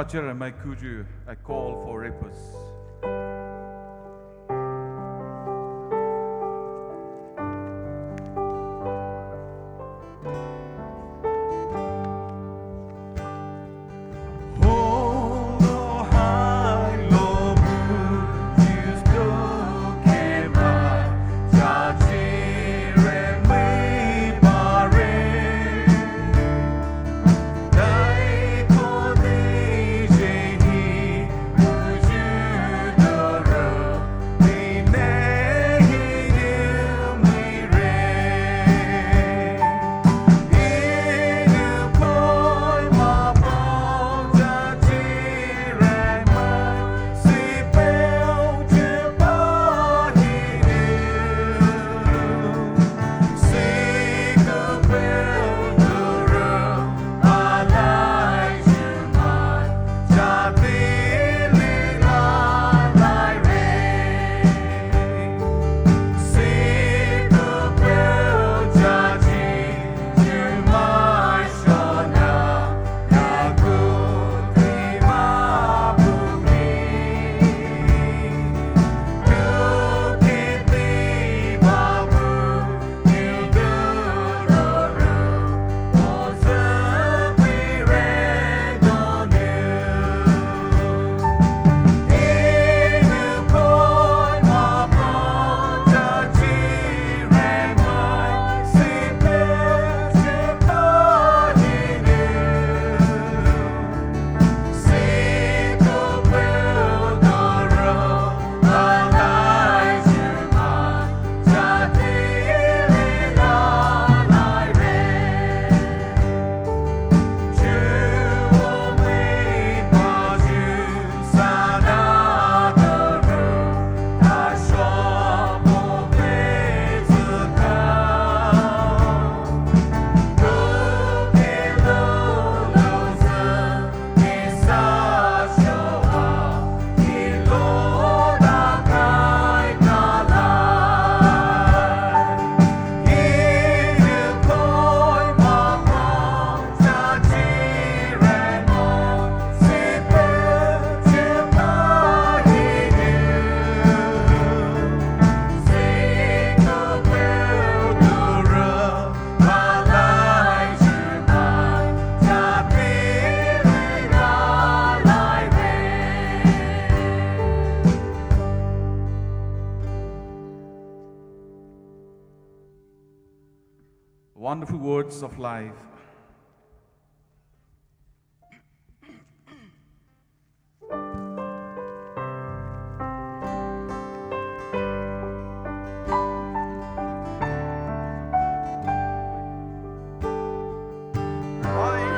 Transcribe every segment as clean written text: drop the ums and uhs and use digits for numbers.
Jenyma, could you call for rappers? Wonderful words of life. I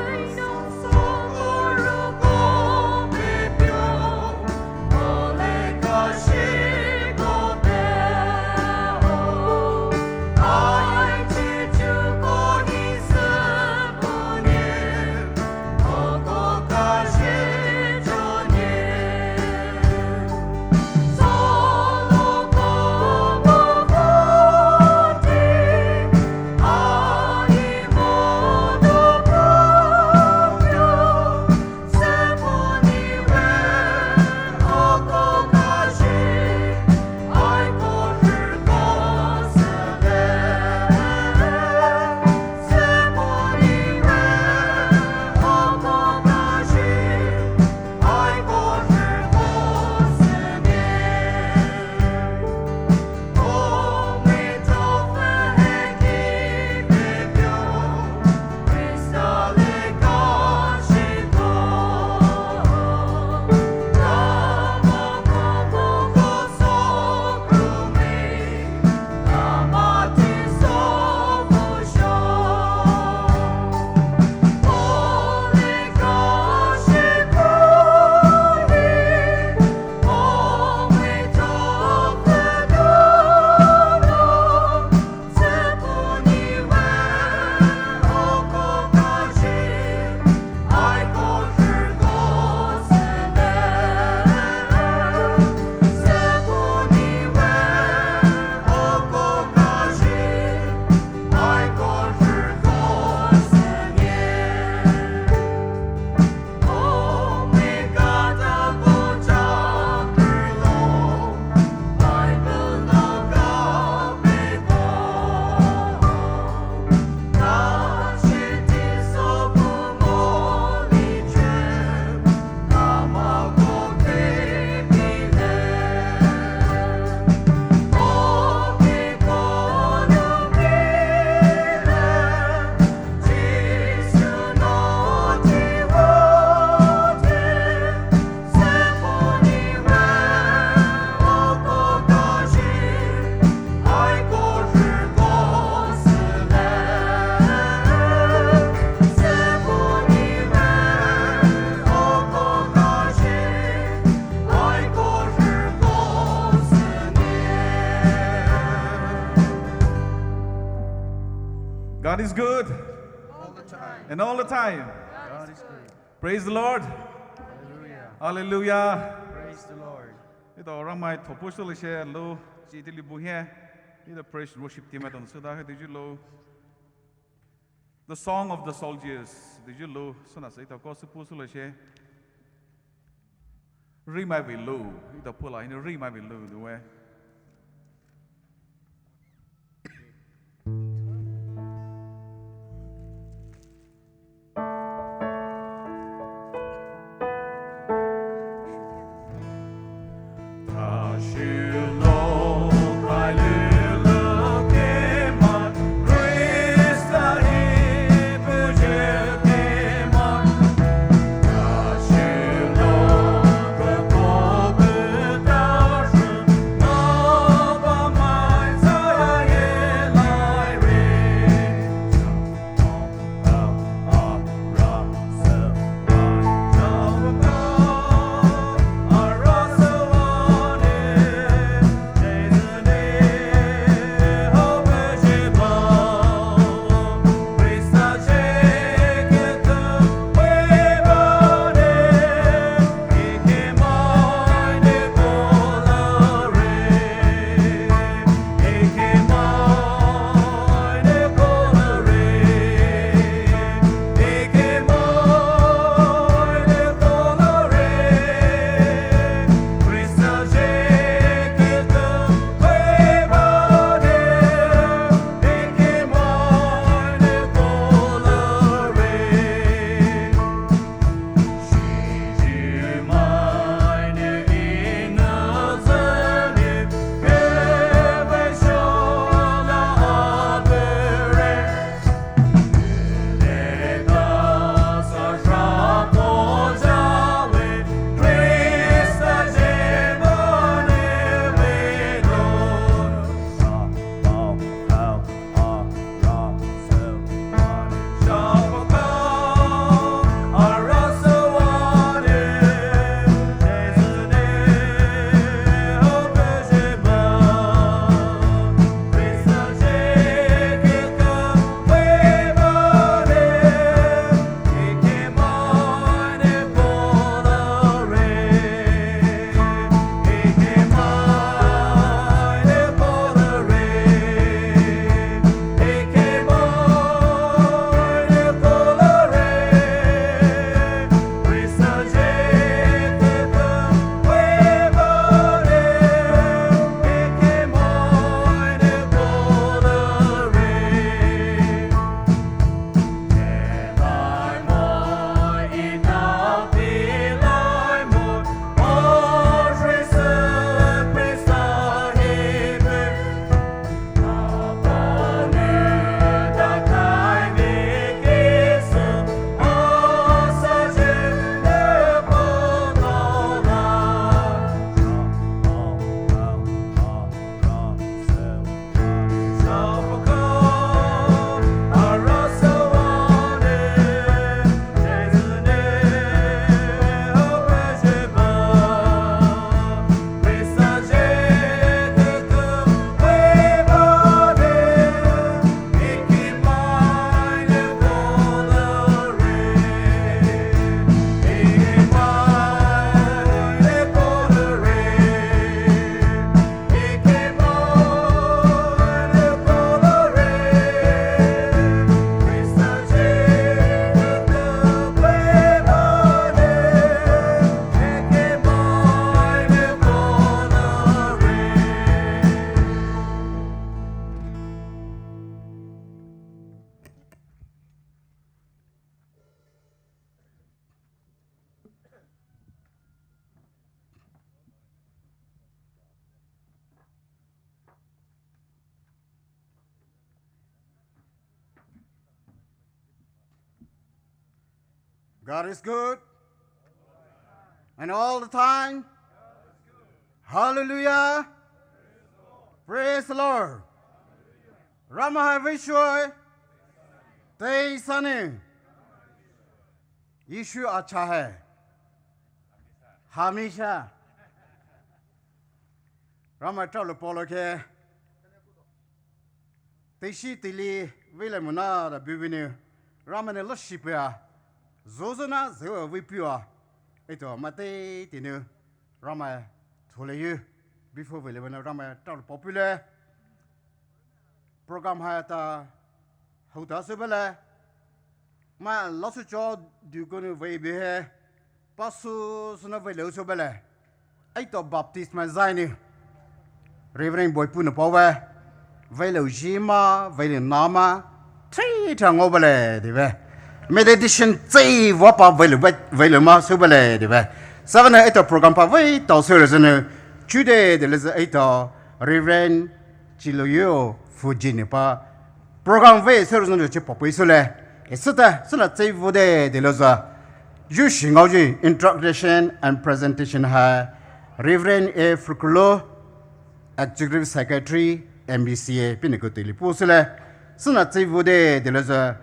And all the time. God is good. Praise the Lord. Hallelujah. Hallelujah. Praise the Lord. Ito orang mai thopu so le share lo ji ti li bu he. Ito praise and worship team aton so da did you lo. The song of the soldiers. Did you lo so na sa ito ko su pu so le share. Ri mai vi lo. Ito pula ini ri mai vi lo do we. God is good. And all the time. Hallelujah. Praise the Lord. Rama Vishwa. Tei Sanyi. यीशु अच्छा है हमेशा रामाटल पोलो के तिशी तिली विले मुना the बिबिने Ramane Loshipia, Zozana, Zero Vipua, Eto Mate, Dinu, Rama, Chiluyio, before we live in a Rama, popular program Hayata, Hotasubala, my lots of job do go to way be here, Passus no Velosobala, Eto Baptist Mazani, Reverend Boy Punapova, Jenyma, Nama. 3场我不来对吧？没得的现在我把为了嘛收不来对吧？这个呢，一套 program 把为到时候是呢，主的的是一套 Reverend Chiluyio 附近的把 program 为时候是呢就不会出来，是的，是了这副的的是，有时候就 introduction and presentation 哈 Reverend A. Fruclo Executive Secretary MBCA 并那个对里不是嘞。 Suna Tsivude, there is a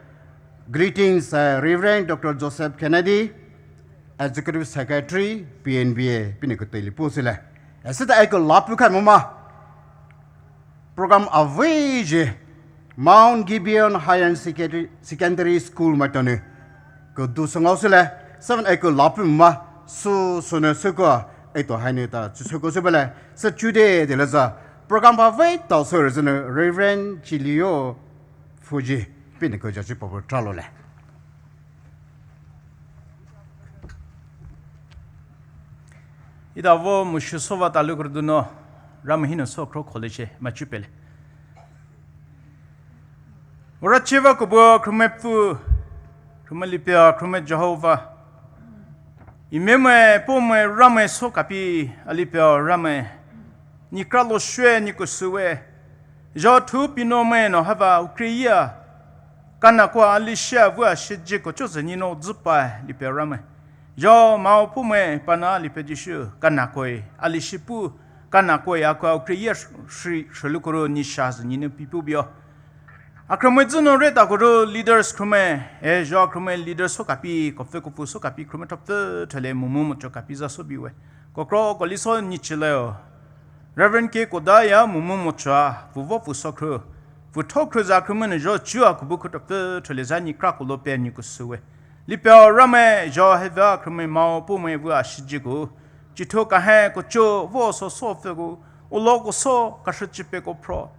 greetings, Reverend Dr. Joseph Kennedy, Executive Secretary, PNBA, Pinakoteli Pusila. As it I could lapuka mama program of wage Mount Gibeon Higher Secondary School Matone. Could do some osula, 7 I could lapuma, so sooner suka, Eto Haneta, Susukosubela. So today there is a program of wait, also Reverend Chiluyio. Pfoze, Pinnacle Judge Power Tralola. Idavo Mushusova Talukurduno, Ramahino so Kholi, Machupele. Urachiva Kubo, Krumepu, Krumelipia, Krumet Jehovah. Imeme, Poumai, Rame Sokapi, Alipia, Rame, Nikralo Shue, Nikusue. Jo tu pinome no hava ukria kana kwa alisha vua shije ko chose ni no zupa liperame jo mau pume pana lipejishu kana koi alishipu kana koi akwa ukria shri sholukoro ni shaz ni ne pipu bio akromezno reta ko leaders krume e jo krume leaders so kapi ko fe ko fu so kapi krume top tele mumu cho kapi za so biwe ko kro ko liso ni chileo Reverend K. Kodaya, Mumumocha, Vuvo Fusokru, Futokru Zakruman, Jo Chua, Kubukut of the Telezani Krakulope Nikusue. Lipel Rame, Jo Heva, Krume Mao, Pume Vua Shijigo, Jitoka Ha, Kocho, Voso Sofego, Ulogo So, Kashichipeko Pro.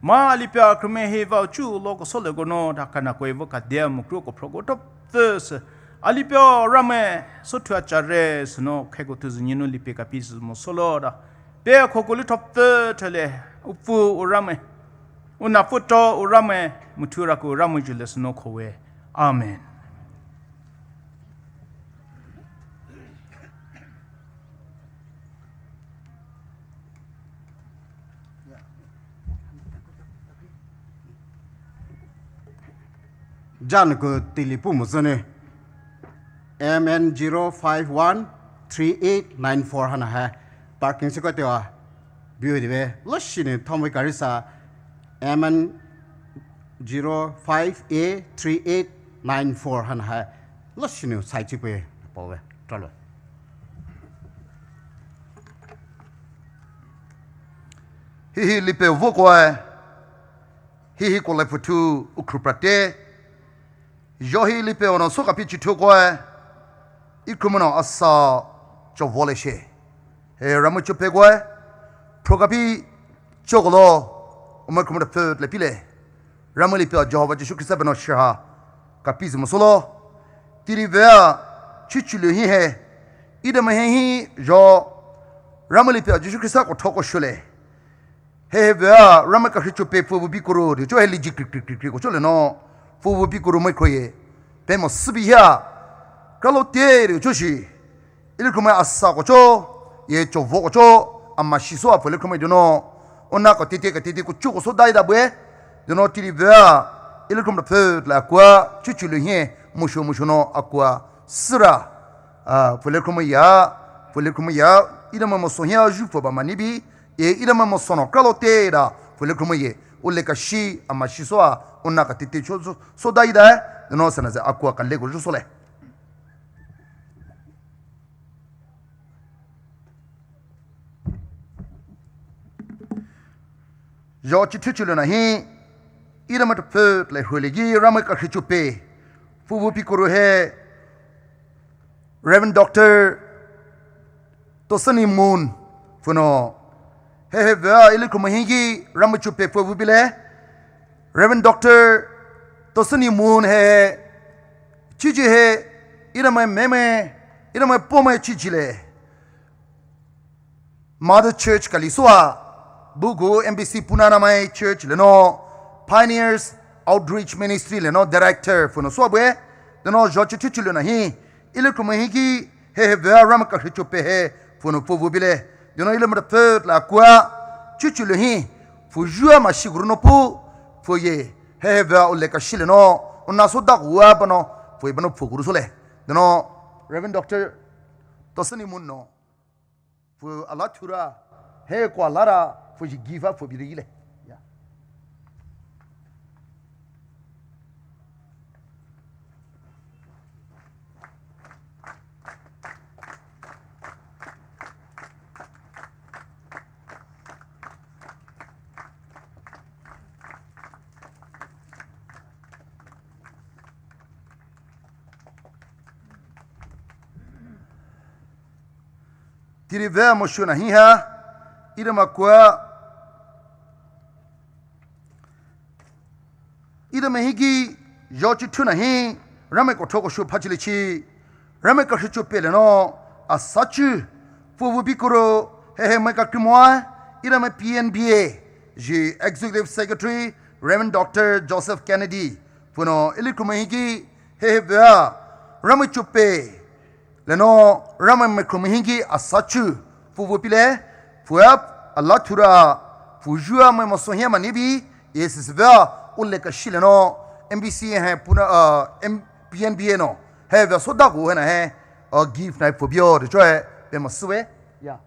Ma Lipel Krume Heva, Chu, Logo Solegono, Takanakwe Voka Dem, Kruko Progotop, Thus. Alipel Rame, Sotuachares, no Kego to the Nino Lipeka pieces Mosolora. Bear Kokoli top tele, Ufu Urame, Unafuto Urame, Muturaku Ramujules no Kowe. Amen. Janko Tilipumusone MN 0513894 Hanaha. Parking Secretary, beautiful. Lushini, Tommy Carissa, MN 05A3894 Hanaha. Lushinu, Saichipe, Power, Tralo. He lipe vokwa, he call for two Ukruprate, Johi lipe on a soka pitch to go, Ikrumano asa Jovoleshe. Ramucho Pegua, Progapi, Chogolo, Omercum the third Lepile, Ramulipia Jehovah Jeshukisabano Shaha, Capiz Musolo, Tirivea, Chiluyio, Idamahi, Jo, Ramulipia Jeshukisa or Toko Shule. Hey, Vea, Ramakahicho pay for Bicoro, the Joeli Jicolo, for Bicoro Microye, Pemo Sibia, Calote, Joshi, Ilcuma Asacocho. Ye chovocho amashiso apole come dono ona ko tete ko chuko so dai da bwe dono tirivea ile comme le feu la quoi Chiluyio musho no akwa sira apole come ya ile mamo sonya jufo ba manibi e ile mamo sono kalotera apole come ye ule kashi amashiso ona ka tete so dai da dono sanaza akwa kalego jusole. Jo Chichulana he, Idamat Pert, like Holy Ramaka Hichupe, Fuvu Pikuru he Reverend Doctor Tosani Moon Funo he vea ilikumahingi Ramuchupe Fuvu bile Reverend Doctor Tosani Moon he Chichi he Iramai meme Iramai Poumai chichile Mother Church Kalisua Bugu MBC Punanamai Church Leno Pioneers Outreach Ministry Leno Director Funo Swabwe Leno Jochi Chichilo Nahi Ilikumahingi he vea Ramakachupe he Funo Fuvu bile Dino ilum third la kwa Chichilo hi Fujua Mashiguruno pu Fuye he vea Uleka Shileno Unasoda Wabano Fuibano Fugurusole Dino Reverend Doctor Tosani Munno Fu Alatura he kwa lara Fuji give up for Birile. Tiriver moshuna hiha Ida mahigi Jochi tuna hi Rameko toko shu pachilichi Rameko hichu pele no Asachu Fuvu bikuro Hehe meka kimoa Ida me PNBA Ji Executive Secretary Reverend Dr. Joseph Kennedy Funo ilikumahigi Hehe vea Ramechupe Leno Ramekumahingi Asachu Fuvu pile Fuap Allah tura Fujua me mosohia manibi Yes vea Uleka Shileno MBCA hai puna PNBA no have a soda go and a give night for bio the joy be masue yeah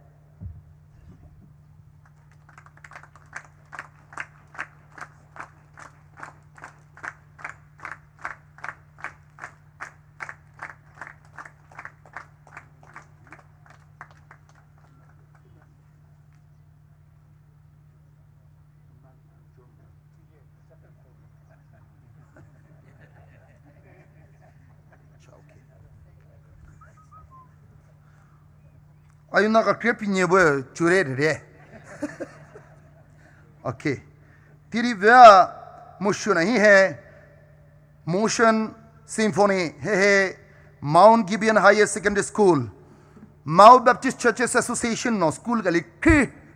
Ayuna ka crepe nyebo chure de. Okay. Tiri vea motion nahi hai. Motion Symphony hai Mount Gibeon Higher Secondary School. Mount Baptist Churches Association no school kali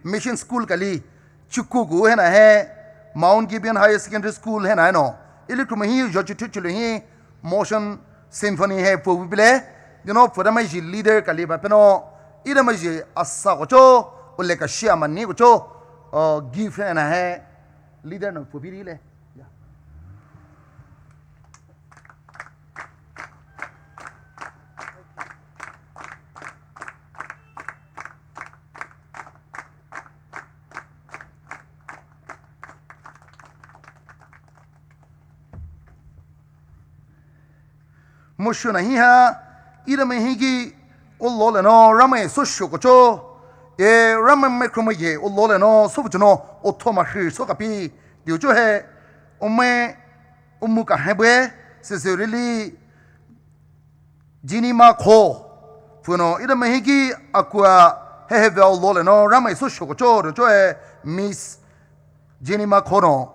mission school kali chukugu hai na hai Mount Gibeon Higher Secondary School hai na no. Ilikumahi jochitu chuluhi motion Symphony hai pobile. You know for my leader kali bapeno Ida maji asa gocho uleka shia mani gocho give na hai leader no pobiri le Mushu nahi ha ida mahigi Ulole no rame sushu gocho rame mekromaye ulole no sobucho otoma hi sokapi diucho he umme umuka hebe seserili Jenyma kho funo ida mahigi akwa hebe ulole no rame sushu gocho diucho he Miss Jenyma kho no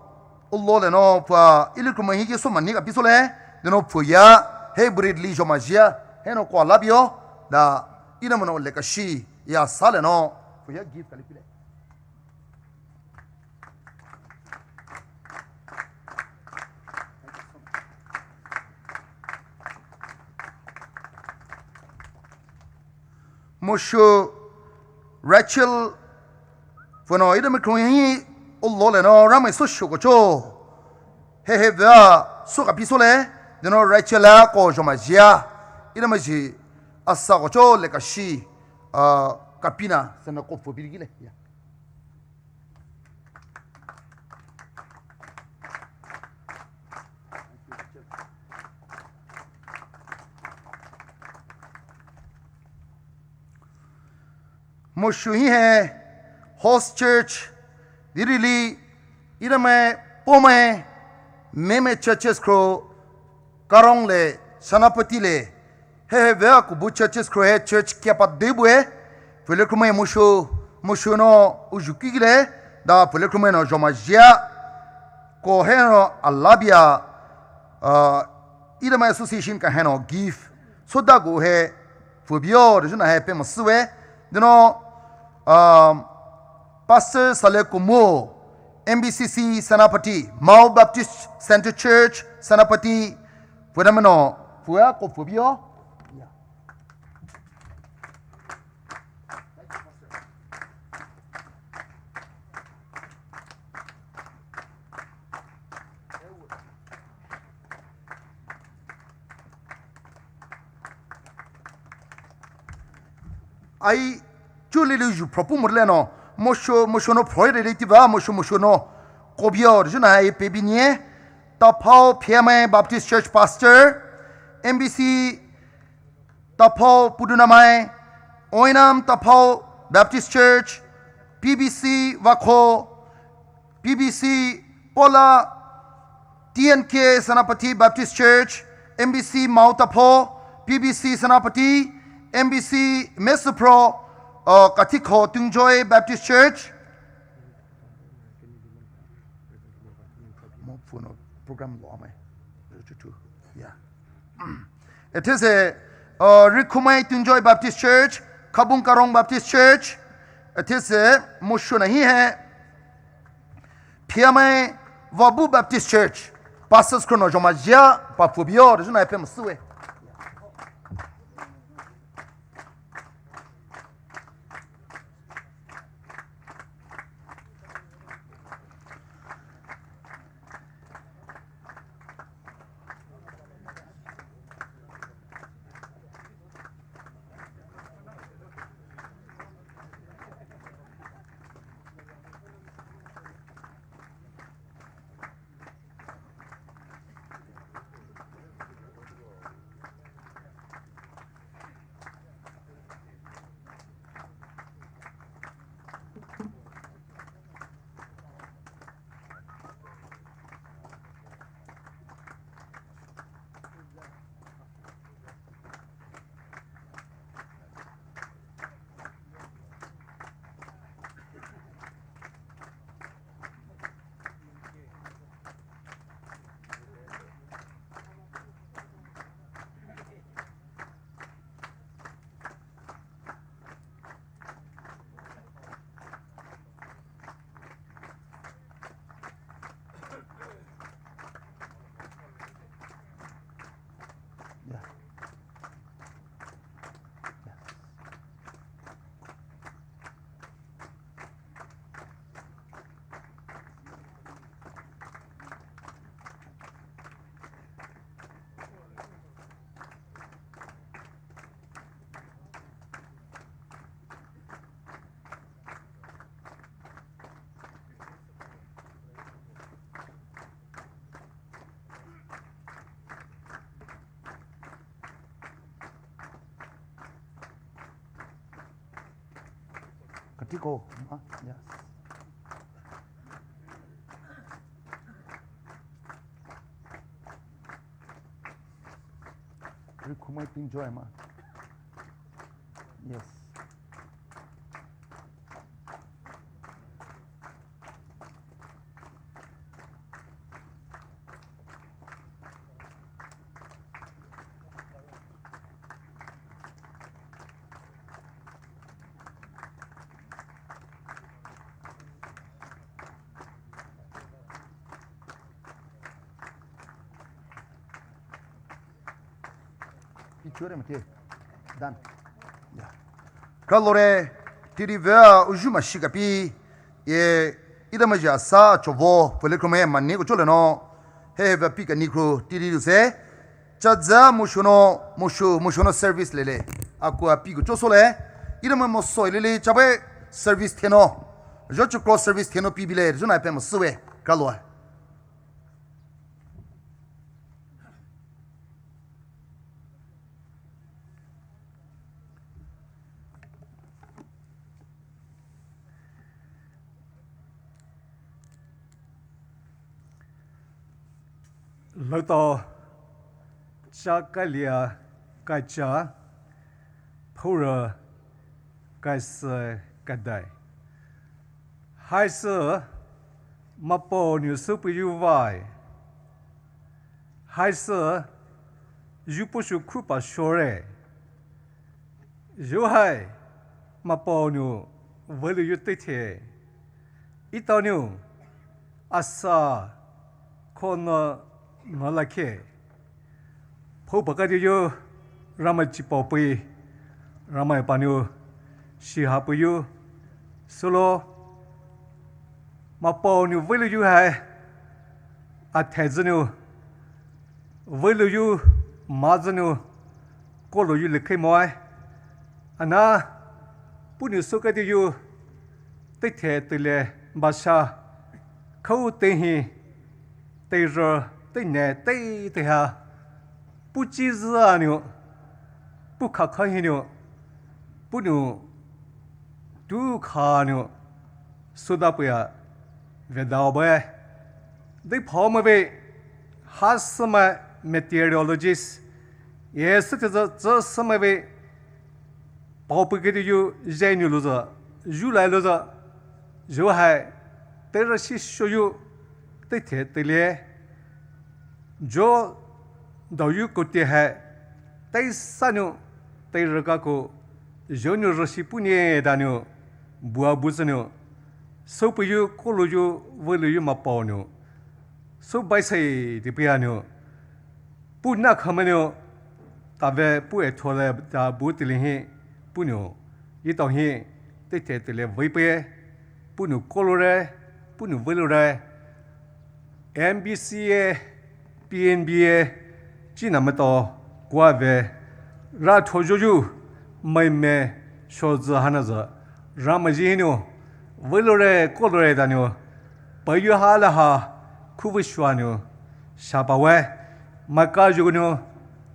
ulole no pa ilikro mahigi so manika pisole deno puya he bridli jomajia he no kwa labio da ina mano leka shi ya sale no for ya give kalipile Mosho Rachel for no ida me kuni ullole no rame so shogocho he va so kapisole de no Rachel ko jomajia ida maji asa gocho leka shi kapina sena kopo birigile ya Moshuhi hai host church dirili idame Poumai meme churches kro Karong le Sanapati le he vea kubu churches krohe church kia pat debue pele kumai musho no ujuki le da pele kumai no jomajia ko he no alabia idama association ka he no give so da go he fobio de na he pe maswe de no Pastor Salekumo MBCC Sanapati Mau Baptist Center Church Sanapati Punanamai Fua ko fobio ai Chiluyio ju propomorle no mosho no proyectiva mosho no kobio juna ai pebinie tapau Poumai Baptist Church Pastor MBC tapau Punanamai Oinam tapau Baptist Church PBC Vakho PBC Pola TNK Sanapati Baptist Church MBC Mautapo PBC Sanapati MBC Mesopro Katiko Tungjoy Baptist Church. Program law, yeah. It is a Rikumai Tungjoy Baptist Church, Khabung Karong Baptist Church. It is a Mushuna here. Poumai Vabu Baptist Church. Pastors Krono Jomajia, Papubio, the Juna Pemasue. Katiko, yes. Rikumai Jenyma. Yes. Dan. Kalore tirivea ujuma shikapi ye idamaja sa chovo pelekome manne ko choleno he va pika nikro tiriru se chaza mushono service lele akwa piko chosole idama moso lele chabe service teno jocho cross service teno pibile jona pe moswe kalwa Lauta 加盖利亚盖加，普热盖斯盖代，还是马波纽斯不有外，还是有不是苦把说嘞，有还马波纽为了有对贴，一到纽阿萨可能拿来开。普巴个就有ramai cipau pui ramai panu siha puyu solo mapau nu velu yu hai atheznu velu yu maznu kolo yu lekai moi ana punu soka de yu te the tele basha khau te hi te ro te ne te ha 不记日啊牛，不卡卡黑牛，不牛，都卡牛，说到不呀，别倒不哎，对跑么呗，还是么 meteorologist， 也是这什么呗，跑不给的有热牛路子，雨来路子，就还带着些学友，对贴对嘞，就。到有个地还，带啥呢？带这个个，有牛肉是不粘的呢，不是呢，手不有，锅炉有，为了有嘛包呢，手白菜的不要呢，不那他们呢，大概不会拖来，大不得了嘿，不呢，一到嘿，得贴得来违背，不呢锅炉嘞，不呢为了嘞 ，MBCA PNBA。chỉ nằm đó qua về ra thôi ju mấy mấy số giờ hắn giờ ra mà gì nữa với lối có lối đó nữa bây giờ hà là hà khu vực xóa nữa sao bảo vậy mà cái ju nữa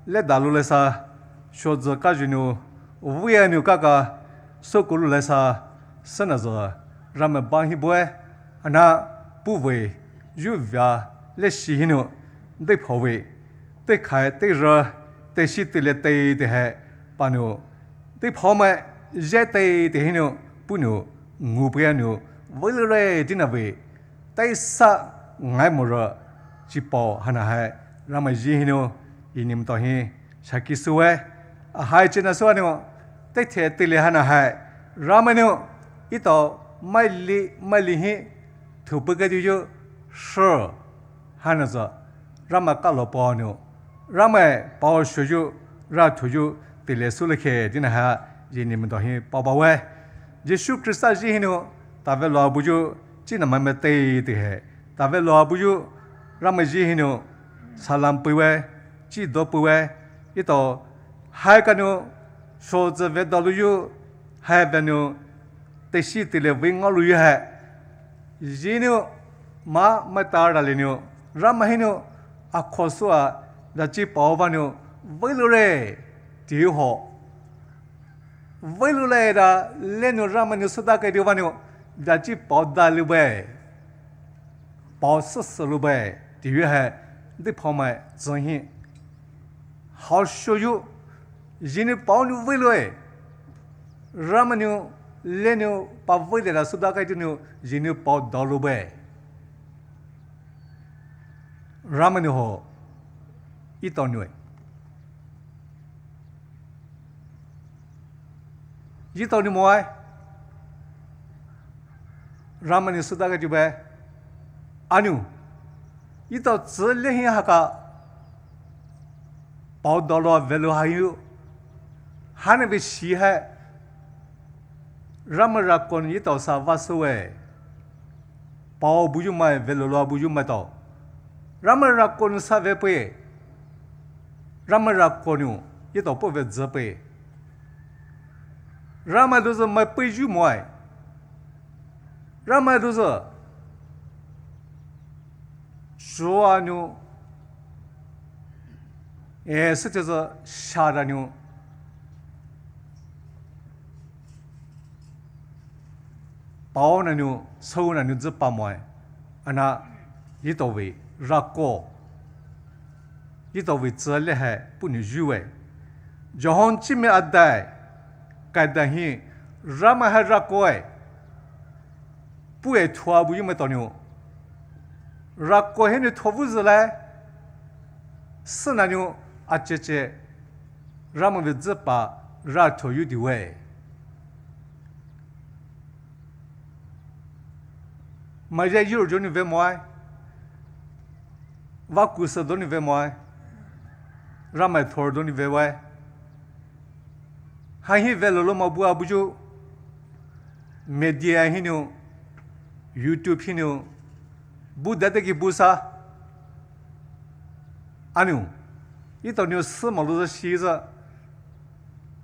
lấy đào lấy sa số giờ cái ju nữa vui nữa cái số cổ lấy sa sân giờ ra mà bao nhiêu bữa anh bù về ju về lấy xí nữa để bảo vệ để khai để rơ để xí để lấy để hay bao nhiêu để phò mà dễ để nhiêu bao nhiêu ngủ bữa nhiêu với lại thế nào vậy để sa ngay một rồi chỉ bảo hắn hay làm cái gì nhiêu inim to hi saki suwe hai chena suwa nhiêu để thế để lấy hắn hay làm nhiêu ít to mai li hi thu bữa cái điều sure hắn giờ làm cái lo bao nhiêu ramai bao shuju ra thuju tile sulke dina ha jini mdo hi babawe Jesu Christa ji hino tave lo buju china mamete te he tave lo buju ramai ji hino salam puwe chi do puwe ito hai kanu so ze ve do lu hai venu te shi tile wing lu yu ha jino ma tar dalino ramai hino akhosua là chỉ bảo vào nhau với lối này tiêu họ với lối này là lên nhau ra mà nhau xuất cái điều vào nhau là chỉ bảo đại lưu bè bảo sơ lưu bè tiêu hệ để Poumai dân hiện họ show you যিনি bảo nhau với lối ra mà nhau lên nhau bảo với là xuất cái điều nhau যিনি bảo đại lưu bè ra mà nhau họ ít tao nuôi, ít tao nuôi mua, Ramani sudah cái gì vậy? Anu, ít tao chỉ lấy hình hả cả, bao dollar value hayu, hắn bị xí hay, Ramara con ít tao sao vắt xuôi, bao bùju mai value lo bùju mai tao, Ramara con sao về bể Ramara konu ye to po ve zepe Rama dozo mai pe ju moi Rama dozo joanu siteza sharanu paonanu sounanu zepa moi ana ye to ve rako 一到为这厉害不能入围，就好几面阿代，该等于让么还让过哎，不会拖不用么到牛，让过嘿你拖不是来，是那牛阿姐，让么为这把让拖有的位。mà giờ yêu cho nên về mọi và cuộc sống đó nên về mọi ra mà thor đó nên về vậy hay hi về lo mà bua bu ju media hi no YouTube hi no bu da ki bu sa anu i to no se ma lo shi za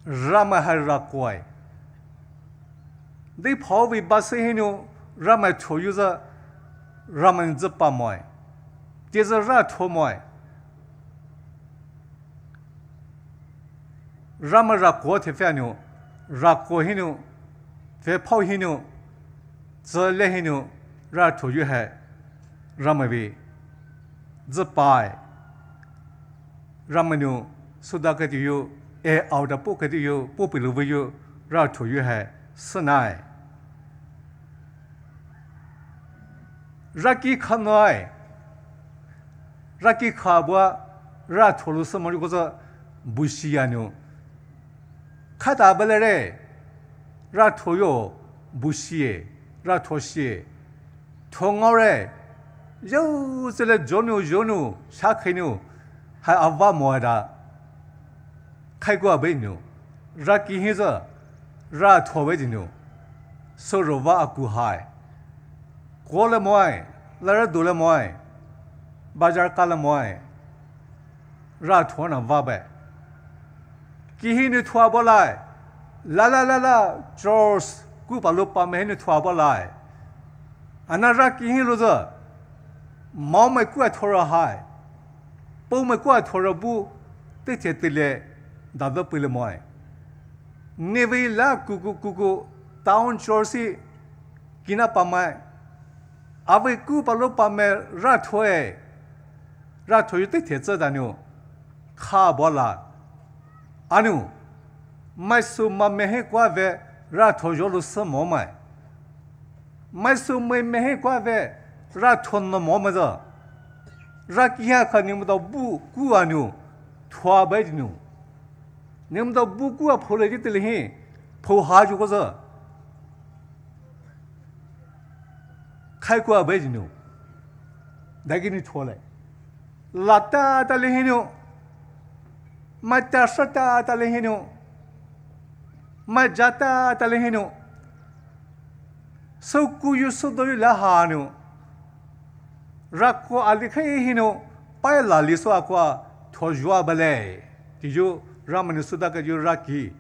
ra mà hay ra quay they phao vi ba se hi no ra mà thổ yêu ra ra mà giúp ba mọi tiếp ra ra thổ mọi ra mà ra cố thì phải nhiều ra cố hi nhiều phải phao hi nhiều giờ lấy hi nhiều ra thổ yêu hay ra mà vì giúp ba ra mà nhiều sudah cái điều ao đã bộ cái điều bộ bị lưu với ra thổ yêu hay sân này Raki khanoi Raki khabwa ra tholu samori ko za bushianyo khata balare ra thoyo bushie ra thoshie thongore yo sele jonu sha khainu ha avwa moda khai kwa be nyu Raki hiza ra thobe jinyo so rova aku hai cố là mọi, là đủ là mọi, bazar cả là mọi, ra thua nào vào bè, khi hi nu thua bỏ lại, la, George, cú bảo lúc ba mẹ nu thua bỏ lại, anh ra khi hi lúc giờ, máu mày cú thua ra hai, bố mày cú thua ra bu, thế chết tyle, đã được bự mọi, nếu vậy là cú, town George, kina ba mày Awe ku pa lo pa me ra thoe te the cha da nyu kha bo la anu mai su ma me he kwa ve ra tho jo lu sa mo mai su me he kwa ve ra thon no mo ma za ra ki ha kha ni mo da bu ku anu thwa ba ji nu ni mo da bu ku a pho le ji te le he pho ha ju ko za开过北京牛，来给你拖来，拉大的嘞牛，买大沙大的嘞牛，买加大的嘞牛，收雇有收到有来哈牛，然后阿里开嘿牛，白拉里说过拖住不来，这就让我们说那个就拉起，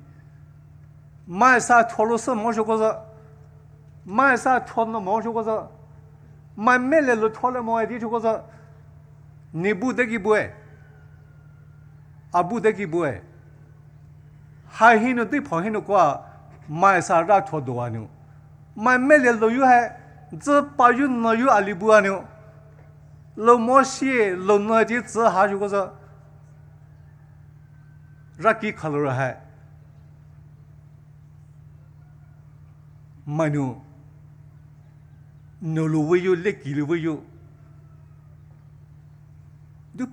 买啥拖罗是毛说过子，买啥拖那毛说过子。mà mẹ lại lột thoa lại mọi đi cho cô giờ nibu đấy cái bùi abu đấy cái bùi hai hin nó đi phong hin nó qua mà sao ra thoa đồ anh mà mẹ lại lột yêu hay giờ bao nhiêu nói yêu ali bùi anh lột mua xe lột nói gì giờ hai cho cô giờ ra cái color hay mà nó no lu với lệ kỳ lu với du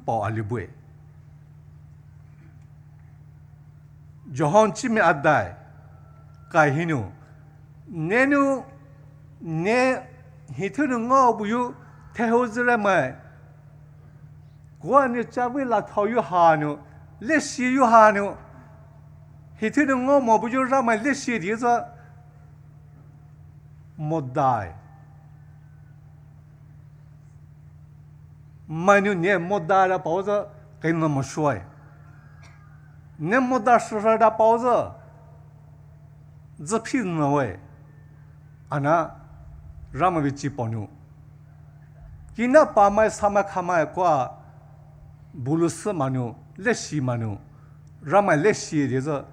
bỏ ali bùi Johan chi me adai kai hinu nenu ne hitu ngo bu yu te ho zre mai kwa ni cha we la thau yu ha nu le shi yu ha nu hitu ngo mo bu yu ra mai le shi di za modai mai nu ne modai ra bao za kai no mo shuai ne modai shi ra bao za zhe pi no wei ana rama vi chi ponu kina pa mai sama khama kwa bulus manu le shi manu rama le shi de za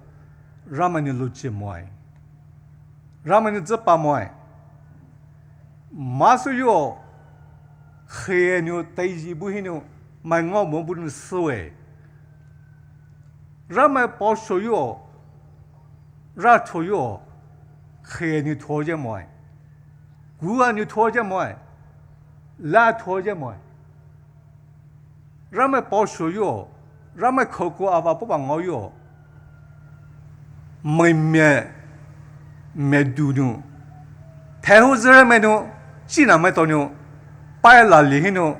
rama ni lu chi moi rama ni zhe pa moi ma su yo he nu tai ji bu hi nu 买我们不能思维，让买保守哟，让托哟，黑你拖着买，古啊你拖着买，拉拖着买，让买保守哟，让买口过阿爸不把我哟，没读呢，太后自然没呢，既然没到呢，白拉里呢。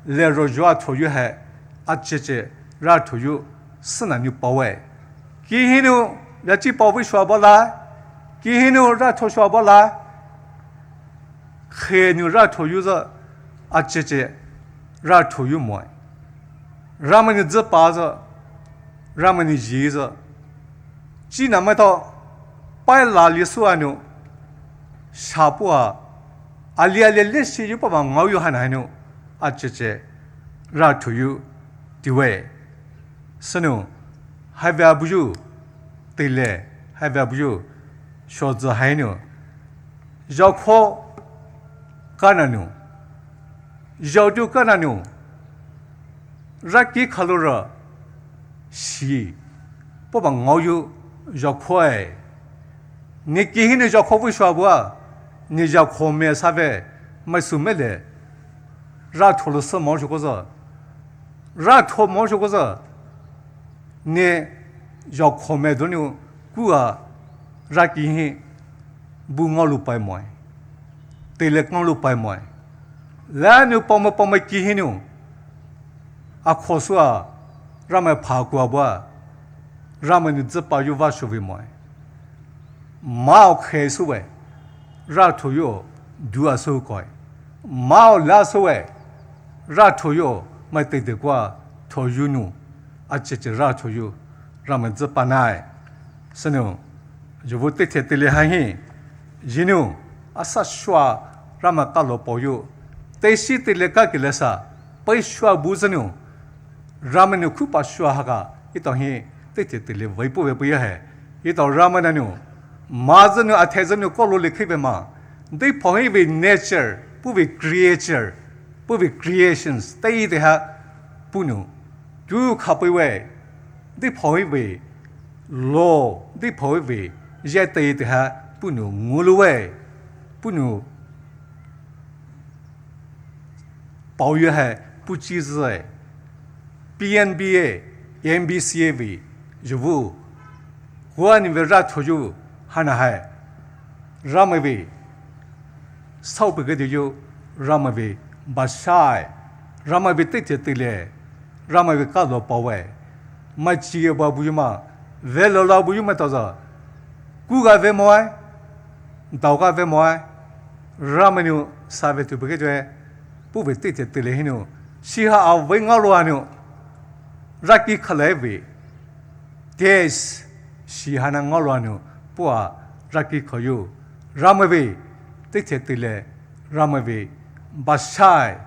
来罗就啊，托有还啊，这让托有是那牛包围，今天呢，要去包围说不啦？今天呢，让托说不啦？黑牛让托有着啊，这让托有买，让么你这包着，让么你衣着，既然没到白拉里说呢，下步啊，阿里历史就不把我有还难呢。啊，这让托有地位，是呢，还不有对嘞，还不有小子还呢，要靠干那呢，要就干那呢，让给考虑了，是不把我有要靠哎，你今天要靠为啥不啊？你要靠没啥呗，没什么嘞。让托了什么去过子？让托么去过子？你要靠没多牛，古啊，让今天不我路白买，对了我路白买，来牛帮么今天牛，啊可是啊，让么爬过不？让么你只把有话说为买，毛开始喂，让托有多少手改，毛拉手喂。让托有没得的过托有呢，啊这让托有，让们这办来，是呢，就我得的里还很，因呢啊啥说让们打了保佑，但是的里个给了啥，被说不是呢，让们呢苦把说哈个，一到很得的里微不也还，一到让们呢，马子呢啊太子呢高楼里开呗嘛，对跑一为 nature 不为 creature。不为 creations， 第一的哈不能，就靠不为，你跑一为 law， 你跑一为，也第一的哈不能我了为，不能保育还不机制哎 ，PNBA、MBCA 为，就不，我你为让托就还那还，让么为，少不个的就让么为。巴塞，让么被对嘞，让么被搞到包围，没几个包不用嘛，为了老不用嘛到着，古个为么哎，道个为么哎，让么呢，啥为对不个对，不被对嘞呢，西哈啊为我罗呢，让给克来为，这是西哈那我罗呢，不啊，让给可有，让么为对嘞，让么为。巴塞，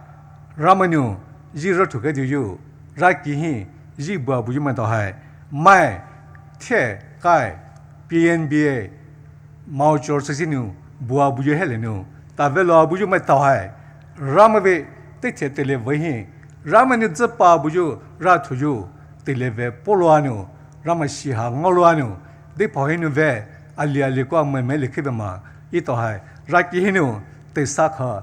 让么呢？一热土个就有，让给hin，一不不就么到还，买，铁盖，PNBA， 毛脚这些呢，不不就还了呢，但为了不就么到还，让么为对嘞为hin，让么呢这把不就让土就对嘞为不乱呢，让么西哈我乱呢，对跑hin呢为阿里个没里去的嘛，一到还，让给hin呢对啥个。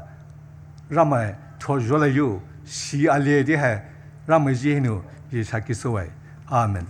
让么托越来有西阿列的还，让么这呢也才给所谓，阿门。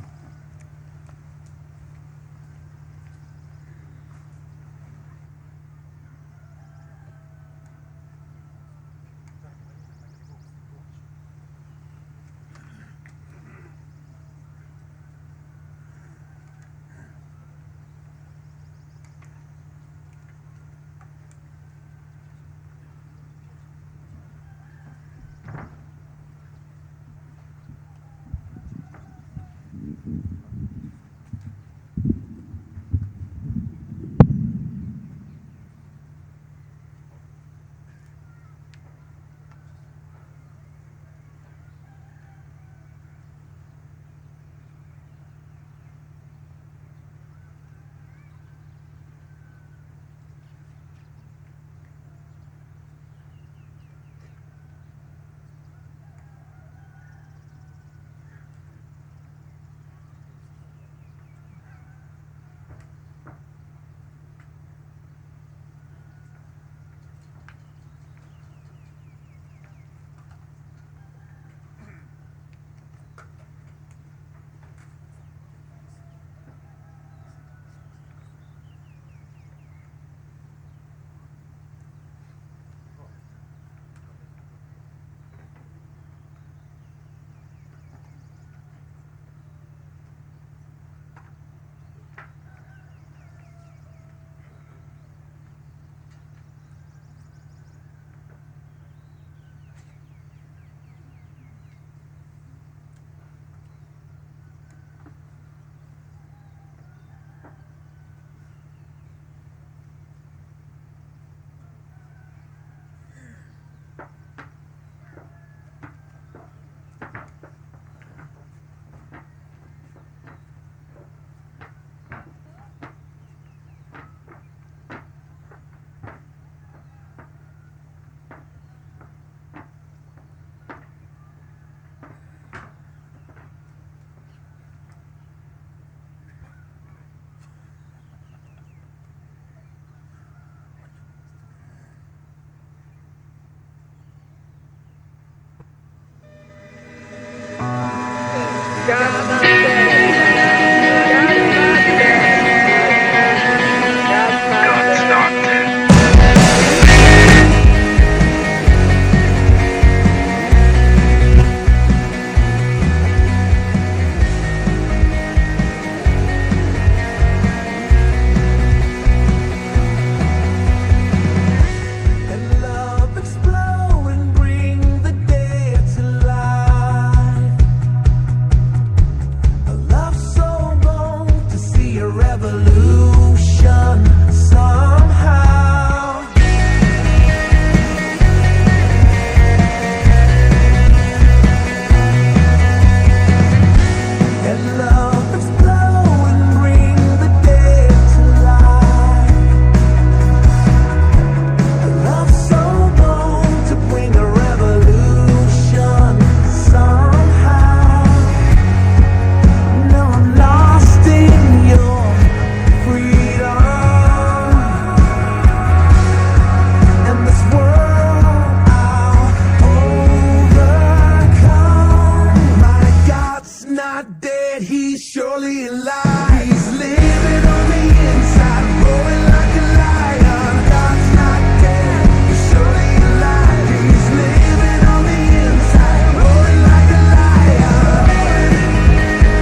alive. He's living on the inside, roaring like a lion. God's not dead, he's surely alive. He's living on the inside, roaring like a lion.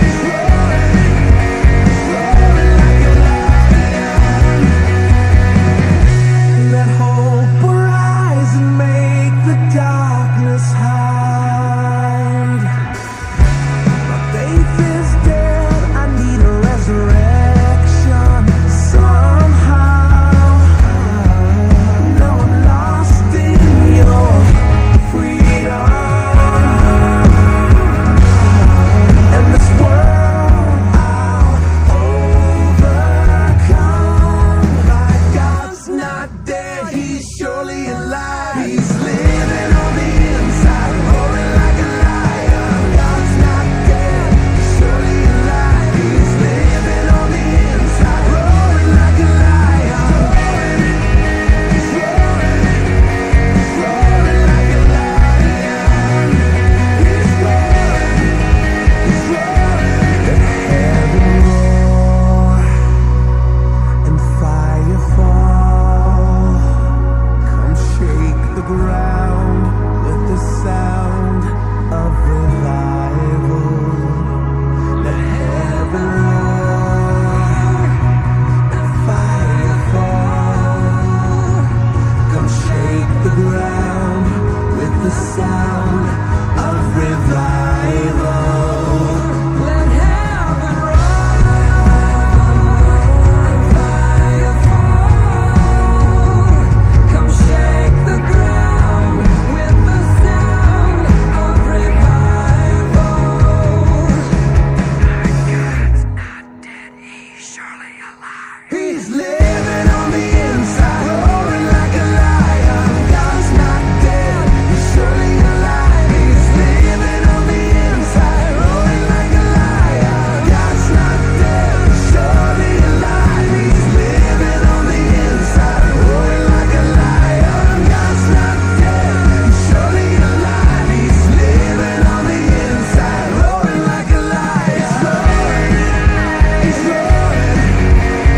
He's roaring like a lion. Let hope arise and make the darkness hide. My faith is dead, I need a resurrection somehow. Now I'm lost in your freedom. And this world I'll overcome. My God's not dead, he's surely alive. He's living on the inside, roaring like a lion. God's not dead, he's surely alive. He's living on the inside, roaring like a lion. He's roaring like a lion. He's roaring. Let heaven roar and fire fall. Come shake the ground with the sound of revival. Let heaven roar and fire fall. Come shake the ground with the sound of revival. Let heaven roar and fire fall. Come shake the ground with the sound of revival. God's not dead, he's surely alive. He's living on the inside, roaring like a lion. God's not dead, he's surely alive. He's living on the inside, roaring like a lion. God's not dead, he's surely alive. He's living on the inside, roaring like a lion. God's not dead, he's surely alive. He's living on the inside, roaring like a lion. He's roaring,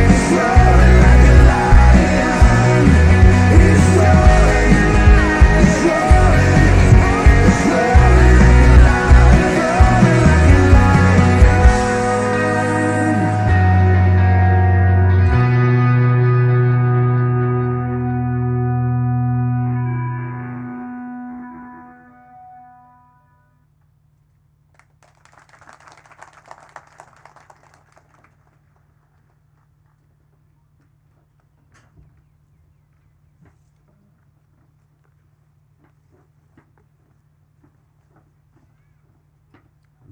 he's roaring like a lion. He's roaring, he's roaring, he's roaring like a lion, roaring like a lion.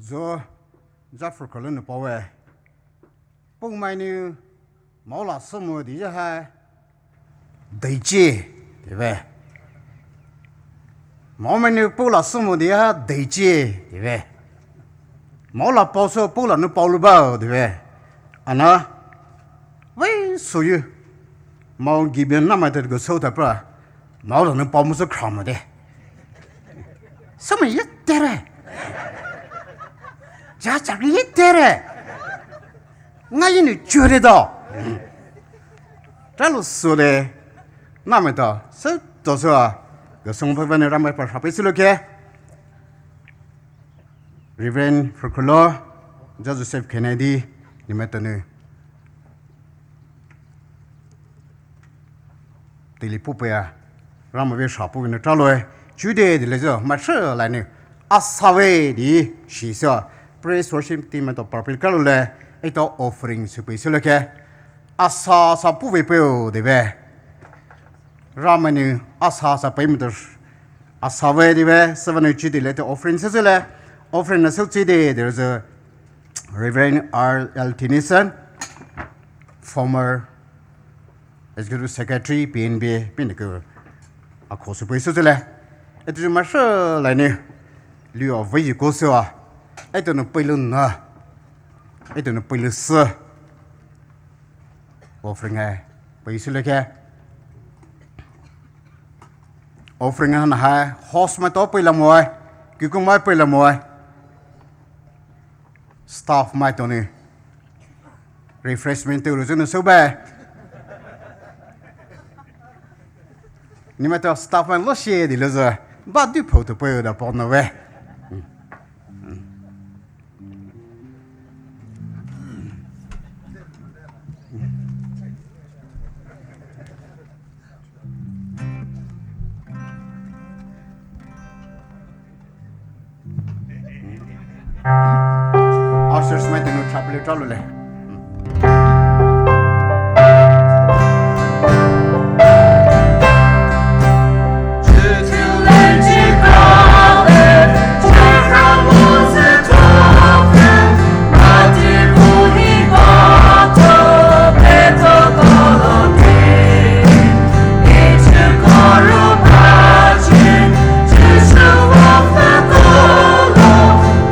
Zo, Jaffer Colin Powe. Poumai ni mau là số một thì ha đầy chế,对不？mau mai ni bao là số một thì ha đầy chế,对不？mau là bao số bao là nó bao lu bao,对不？anh à, vậy số như mau Gibeon năm mai thì cái số thật ra, mau là nó bao một số khám mà đấy, sao mà ít thế này? 자, 자기 때래. 나이는 줄에도. 잘로 소래. 남에도 서도서 그 성법원에 ramai parhapisuluke. Reverend Kholi, Joseph Kennedy, nimetanu. Tilipupea ramai shapu ni traloe. Jude de lezo mashe lai ni asawe di shisa. Praise worship team at the purple color, it all offering superior. Asa Sapuipeo, the way Ramani, Asa Sapimeters, Asawe, the way 7 HD letter offering Cecile, offering a subsidy. There's a Reverend R.L. Tennyson, former Executive Secretary, PNBA, Pinnacle, a course of Cecile. It is a marshal, Lani, Leo of Vigicosa. I don't know, Piluna. I don't know, Pilus. Offering a Paisilica. Offering a high horse my top Pilamoy, Kikum my Pilamoy. Staff my Tony. refreshment 都有真收呗。你们到 staff 们落些的了是，把对跑都不要的帮那喂。Ushers 们等差不了着了嘞。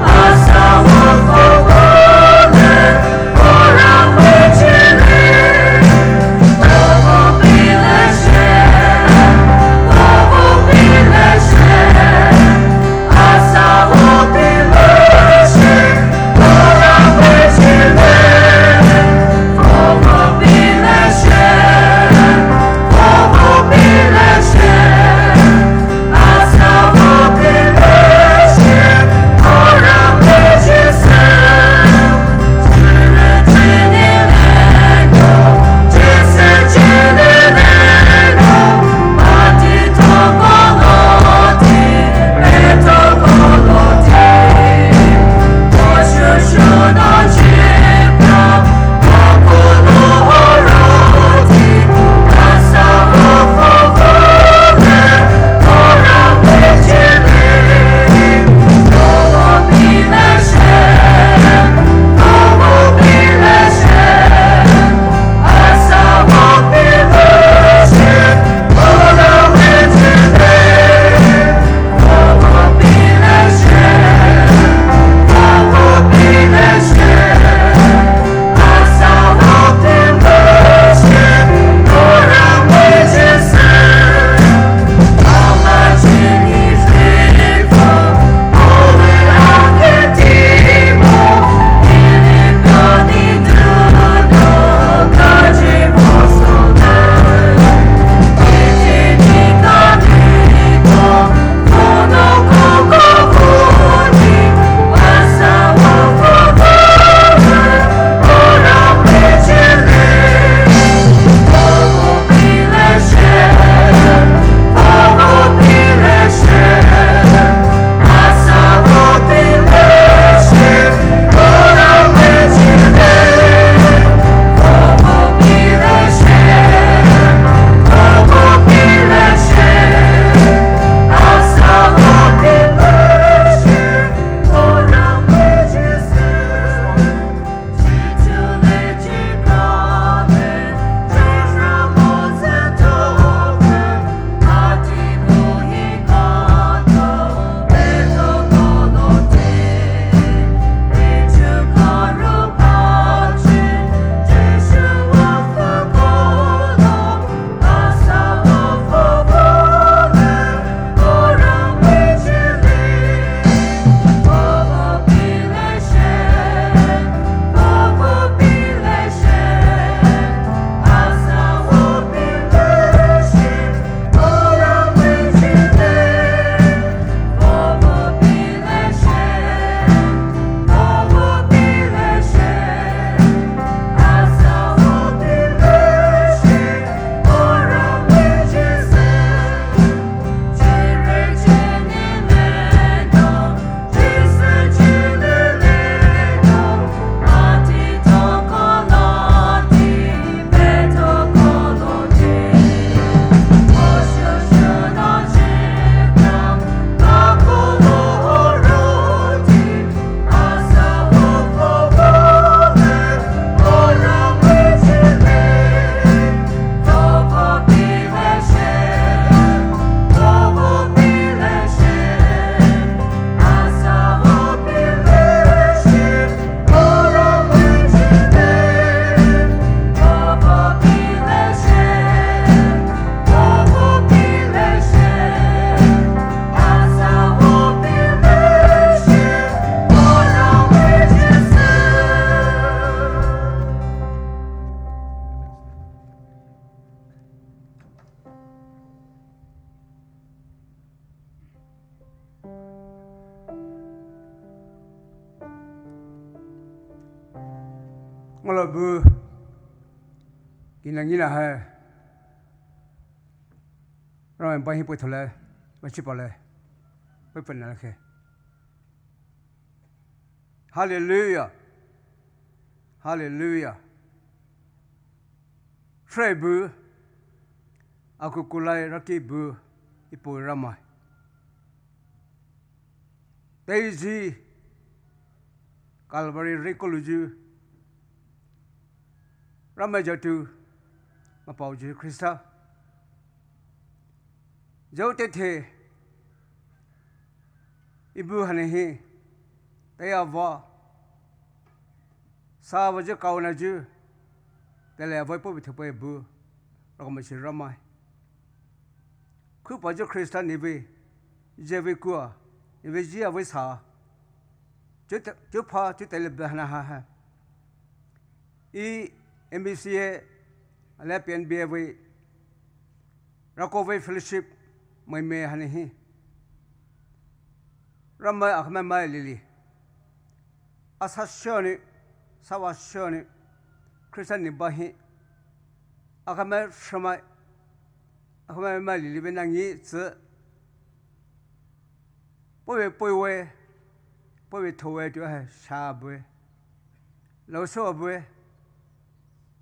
Asawa 我老不，今年呢还，让人把人不出来，不去跑来，不本来去。哈利路亚，哈利路亚。Saya bu, aku kulai rakib bu, ipu ramai. Daisy, Calvary rekoluju, ramai jatuh, mapauju Krista. Jauh teteh, ibu hanehi, tayawa, sahaja kau naju.แต่แล้วไว้พวกวิถีไปบูเราก็ไม่ใช่ร่ำไม่คือปัจจุบันคริสต์นี่วิเจวิกัวนี่วิจีอาวิสาจุดพาจุดแต่ละแบบนะฮะอี MBCA และ PNBA วิเราก็วิ fellowship ไม่เมย์ฮันนี่ร่ำไม่อาจไม่ลิลิอาศัยชนี่สวัสดิ์ชนี่คริสต์นี่บ้าหิอาคำไม่สมัยอาคำไม่ลิลิเป็นอย่างนี้จะป่วยป่วยถอยตัวให้ชาบุยเราสู้บุย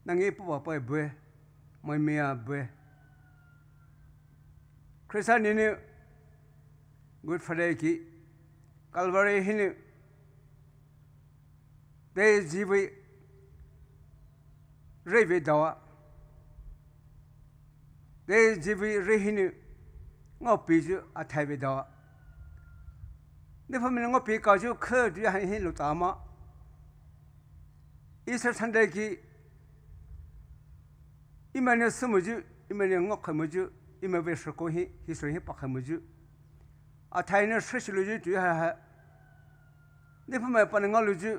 อย่างนี้ป่วยบุยไม่มีบุยคริสต์นี่Good Friday กี้ Calvary นี่ได้จีบเรื่อยๆดาวเดี๋ยวจีบเรื่อยๆนี่งอปีจูอาไทยไปดาวนี่พอมันงอปีก้าวจูเคยดูให้ลุตามาอีสักทันใดกี้อีมันเนี่ยสมุจูอีมันเนี่ยงอขมุจูอีมันเป็นสกุลฮิสโตรีปักขมุจูอาไทยเนี่ยสุดลุจูดูให้นี่พอมันเป็นงอลุจู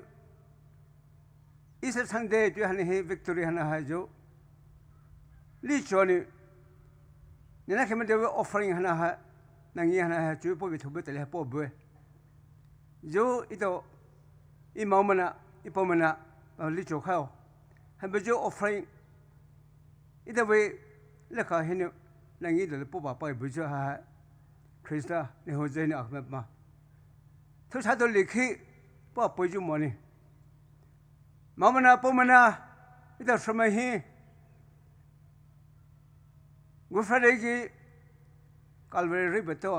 อีสักทันใดดูให้วิกตอรีให้จูลิจอนี่นี่นะแค่มันเดี๋ยว offering ให้นั่งยี่ให้จูพวกวิถีบุตรเลยพวกบัวจูอีตัวอีมอมันอะอีพอมันอะลิจอเขาให้ไปจู offering อีตัวไปเล็กเขาเห็นนั่งยี่เดี๋ยวพวกบ้าไปบุจูให้คริสต์นี่หัวใจนี่ออกมาทุกชาติตัวเล็กขี้พวกไปจูมันนี่มอมันอะพวกมันอะอีตัวสมัยฮีGood Friday กี้ Calvary ไปตัว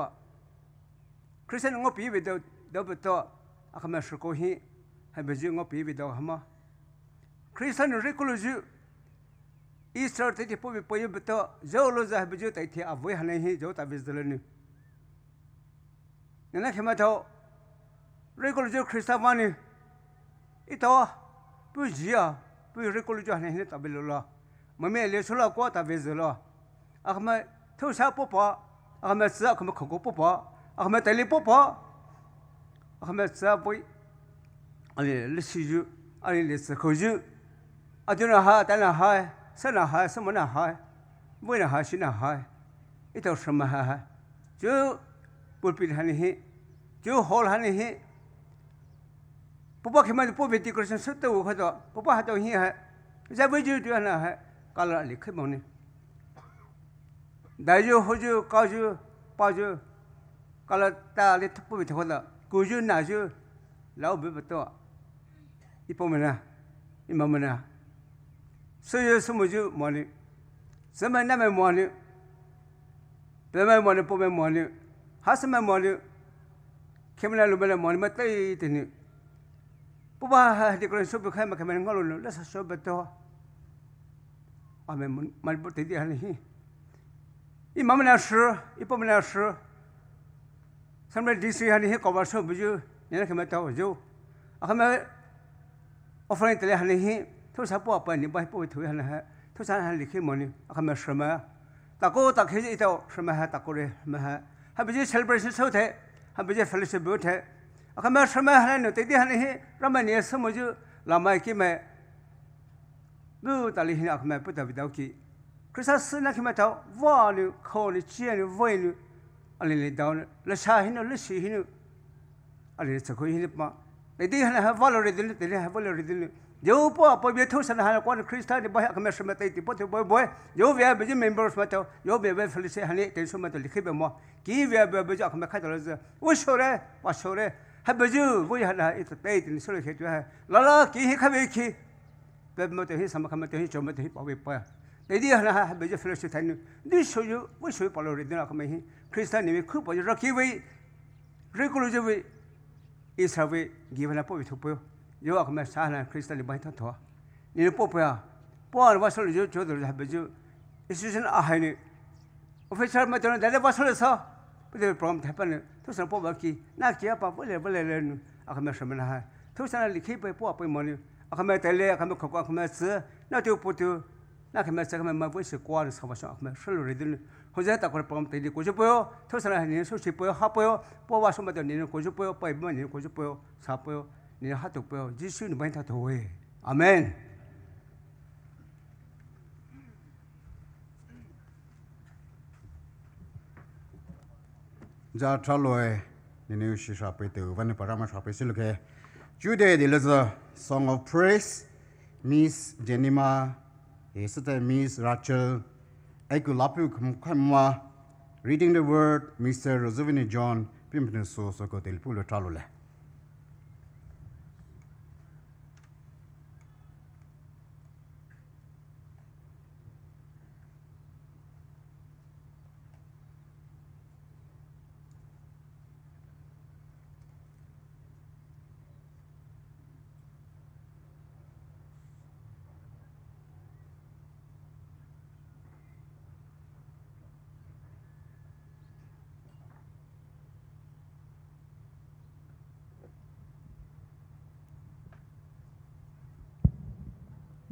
คริสเตียนงอปีไปตัวเดี๋ยวไปตัวอาคำสกุลฮีให้ไปจูงอปีไปตัวหามาคริสเตียนเรียกลูจูอีสเตอร์ที่พวกไปไปไปตัวเจ้าลูจะให้ไปจูแต่ที่อาวุธฮันนี่เจ้าตาวิสเดลนี่นั่นแหละที่มาเท่าเรียกลูจูคริสต์มานี่อีตัวผู้เจ้าผู้เรียกลูจูฮันนี่ตาวิลล์มันไม่เลี้ยงสุราก็ตาวิสเดลอาคำทุกชาติปุ๊บอาคำเสืออาคำขงปุ๊บอาคำเตลิปุ๊บอาคำเสือปุ๊บอะไรลิชิจูอะไรลิสกุจูอาจุนหาแต่ละหาเสนาหาสมนาหาบุญหาชินาหาอีตัวสมหาจูปุบปิดฮันนี่จูฮอลฮันนี่ปุ๊บเข้ามาปุ๊บวิธีกฤษณสุดตัวเขาตัวปุ๊บหาตัวเหี้ยจะไปจูตัวนั้นฮะกาลลิขิตมันนี่ได้จูหัวจูก้าวจูป้าจูกาลตาลิทุบไปทั้งหมดกูจูน่าจูแล้วไปตัวอีพอมันนะอีมันนะ所以什么就忙的，什么那么忙的，别么忙的不么忙的，还是么忙的，看不来路不来忙的么对的呢，不把哈这个人说不开嘛，看不来我路那是说不到，啊么不对的哈呢，一慢慢来说，一不慢来说，什么历史哈呢，搞不说不就，你那看不到就，啊看么，offering 这里哈呢。ทุกชาติปุ๊บไปนี่ไปปุ๊บถุยหันนะฮะทุกชาติหันลิขิตมันนี่อาคำสมัยตะโกตะเขียอีเต้าสมัยฮะตะโกเลยสมัยฮะให้ไปเจอ celebration สุดเถอะให้ไปเจอ fellowship บุตรเถอะอาคำสมัยหันนี่ติดหันนี่เราไม่เนี่ยสมุจูเราไม่คิดไม่ดูตาลีหินอาคำปุ๊บแต่วิดากี้คริสต์สิ่งนั้นคิดไม่เท่าว่านี่เขานี่เชี่ยนี่วัยนี่อะไรนี่ดาวนี่ละชาหินละสีหินอะไรสักคนหินมาติดหันนะฮะว่าเราเรียนติดหันว่าเราเรียน dấu po po biết thâu san hà quan Christian thì bao nhiêu cái mà tây thì po thì bao dấu về bây giờ members mà tao dấu về Felice hà này tên số mà tao liệt về mà kỹ về bây giờ cái khai đầu là ôi số đấy hay bây giờ vui hà này ít tây thì số này cái hay là kỹ khai về kỹ về mà tao hi sao mà tao hi cho mà tao hi bảo vệ bao đấy đi hà này bây giờ Felice thành đi số yêu vui số bảo rồi đi nào cái mà hi Christian này cứ bao giờ ra kỹ về regular về Israel về Gibeon là po về thục bao yo akme sahna Christian li baitha tho ni popya por wasol jo chodor habe jo institution a haini official ma ton dale wasol sa pede problem happen to san po baki na kia pa bole nu akme shamana ha to san likhi pe po pe moni akme tele akme khoko akme se na tu putu na akme sa akme ma bo se kwa sa wa akme sholo redin ho ja ta ko problem te ko jo po to san ni so si po ha po wa so ma ton ni ko jo po pa ma ni ko jo po sa po你哈都不要，只需你帮他投诶，阿门。जा चलो ni ni shi sha pe te van para ma sha pe sil ke Jude the is a song of praise Miss Jenyma is the Miss Rachel Aikulapu khamma reading the word Mr. Roziiveinii John pimpne so ko tel pulo chalo le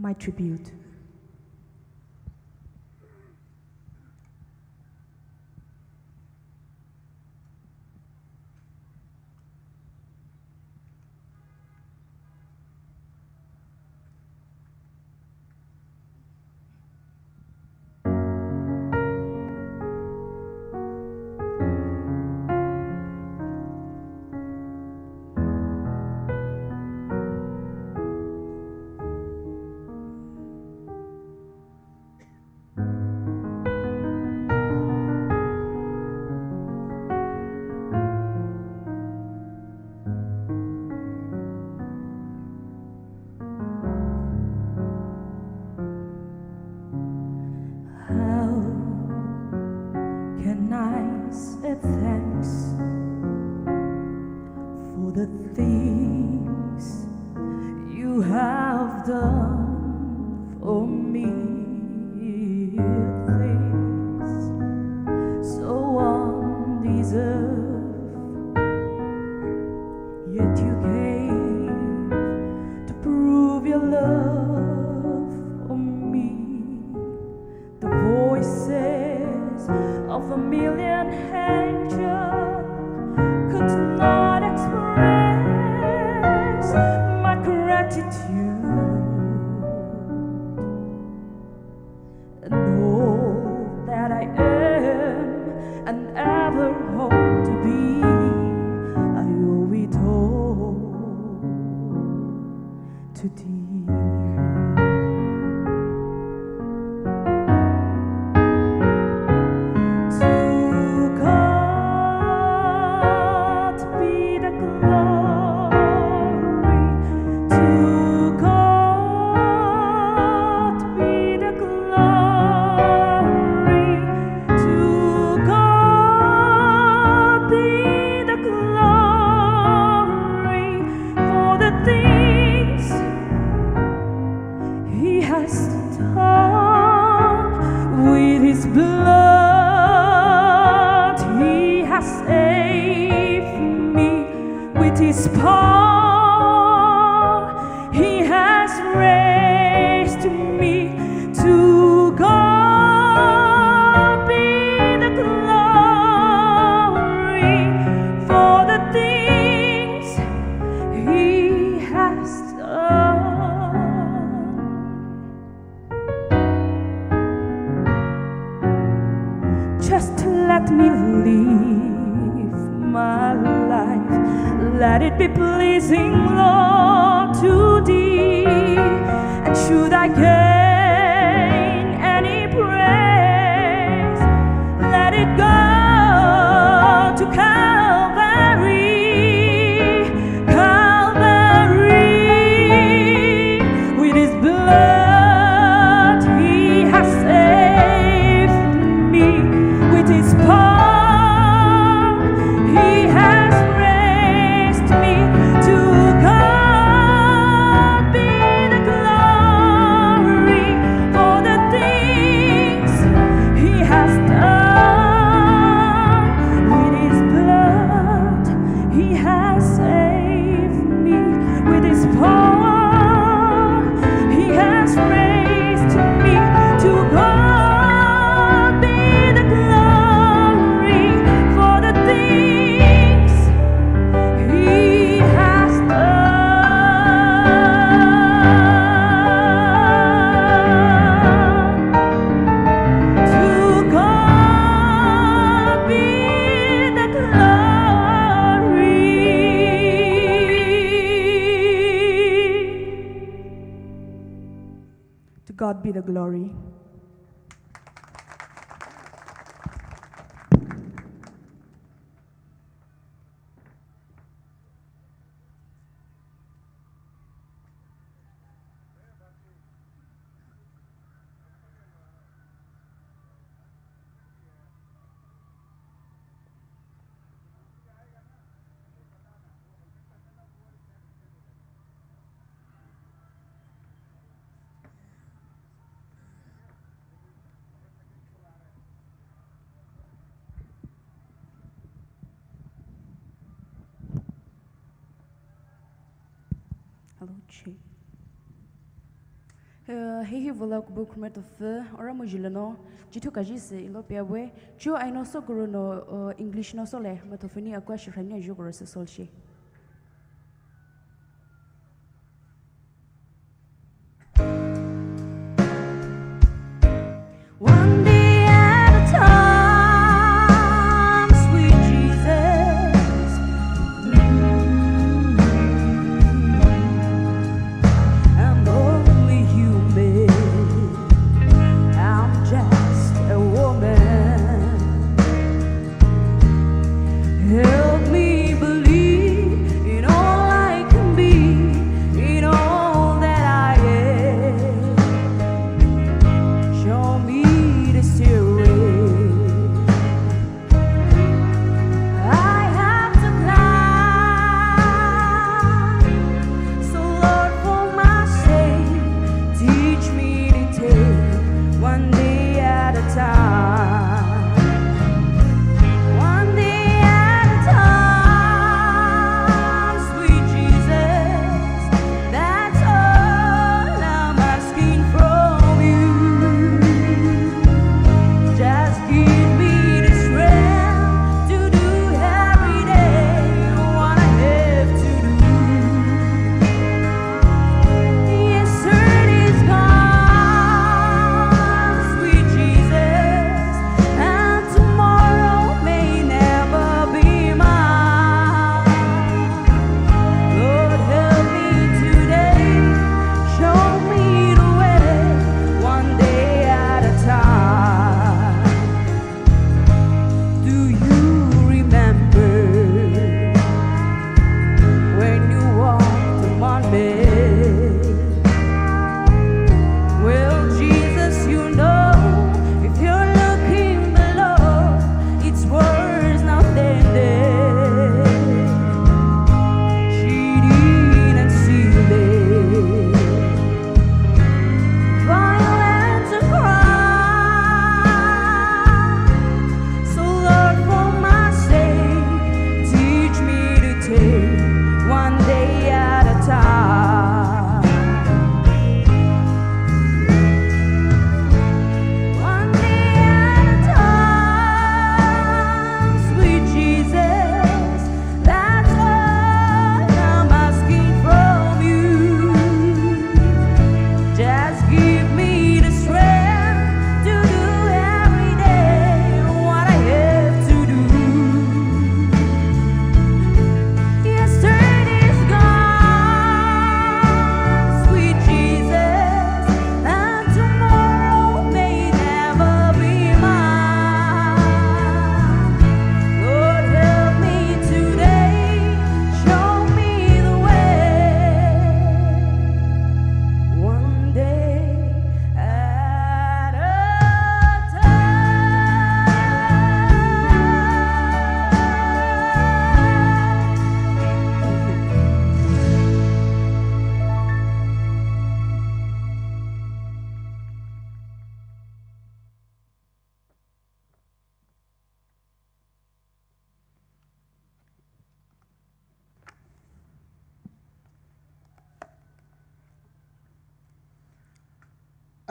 My tribute. Thanks for the things you have done for me, things so undeserved, yet you came to prove your love for me. The voices of a million angels could not express my gratitude, and all that I am and ever hope to be, I owe it all to thee. His power, He has raised me. To God be the glory for the things He has done. Just let me live my life. Let it be pleasing, Lord, to thee. blood he has saved me. With his power he has raised me. To God be the glory for the things he has done. With his blood he has saved me. With his power he has raised me. To God be the glory for the things he has done. To God be the glory. To God be the glory. Hello, Chi. He volak book metofe ora mojilano jitu kajise ilopiawe jo I no so guru no English no so le metofeni akwa shiranya jo guru se solshi. One day at a time, sweet Jesus. I'm only human. I'm just a woman. Help me believe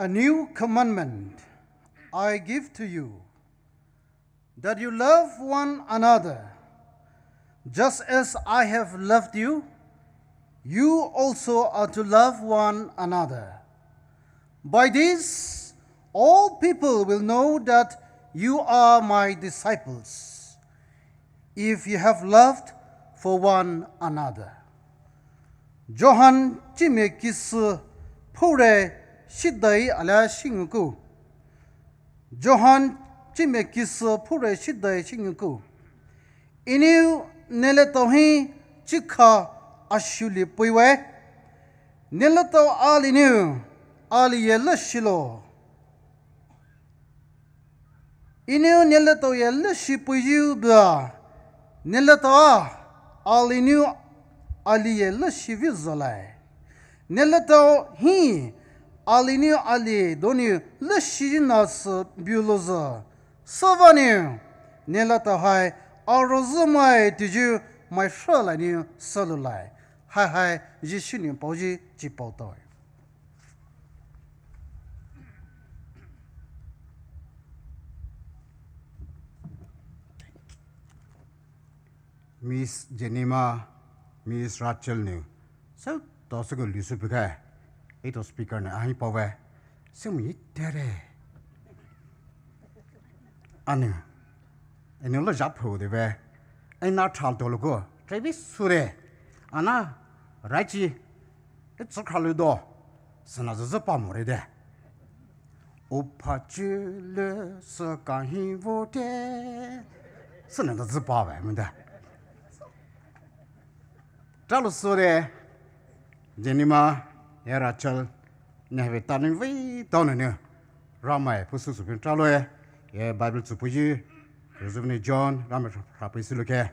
A new commandment I give to you, that you love one another. Just as I have loved you, you also are to love one another. By this, all people will know that you are my disciples, if you have loved for one another. Johan Chimekis Pore Shidai ala Shinguku. Johan Chimekis Pore Shidai Shinguku. Inu Neletohi Chika Ashuli Puiwe. Neleto Alinu Ali Yelashilo. Inu Neleto Yelashi Puyu Bla. Neleto Alinu Ali Yelashi Vizolai. Neleto He Alinu Ali Doni Lashinas Buloza. Savani Neleto Hai Arozumai Tiju my Shalani Salulai. Hai Hai Jishini Poji Jipotoi. Miss Jenyma, Miss Rachel knew. So, those go Lusupica. It was speaker and I power. So, me, Terre. Anu. And you look up who they were. And not Chaltologo. Travis Sure. Anna, Rachi. It's a Kaludo. Sanaza Pomore there. Opachule Sakahi vote. Sanaza Power, Munda. Talusure, Jenyma, Rachel, Nevitan, we don't know. Ramai, Pusu Traloe, Bible to Puji, Roziiveinii John, Ramat Rapisiluke.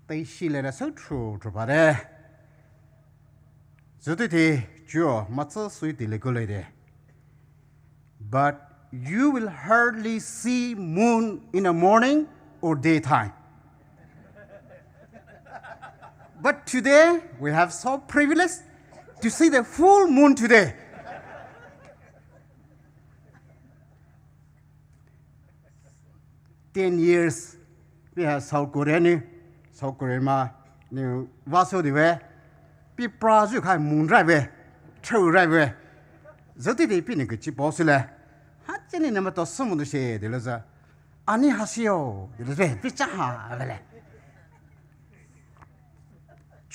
They she let us so true, Trupade. Zutiti, Joe, Matza sweet delegulade. But you will hardly see moon in the morning or daytime. But today, we have so privileged to see the full moon today. "10 years, we have South Korea, South Korea, New Vaso de Way, Pipra, you have moon drive, true drive. Zoti Pinnick, Chiposile, Hatching in the some of the shade, the Laza, Ani Hasio, the Laza, Picha.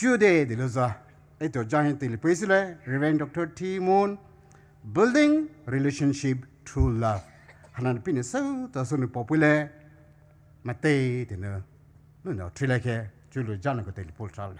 Jude de Luza, Eto Giant Telepisile, Reverend Dr. T. Moon, Building Relationship Through Love. Hanan Piniso, the Sunu Popule, Mate, the no, Trilake, Julio Janago Telepultral.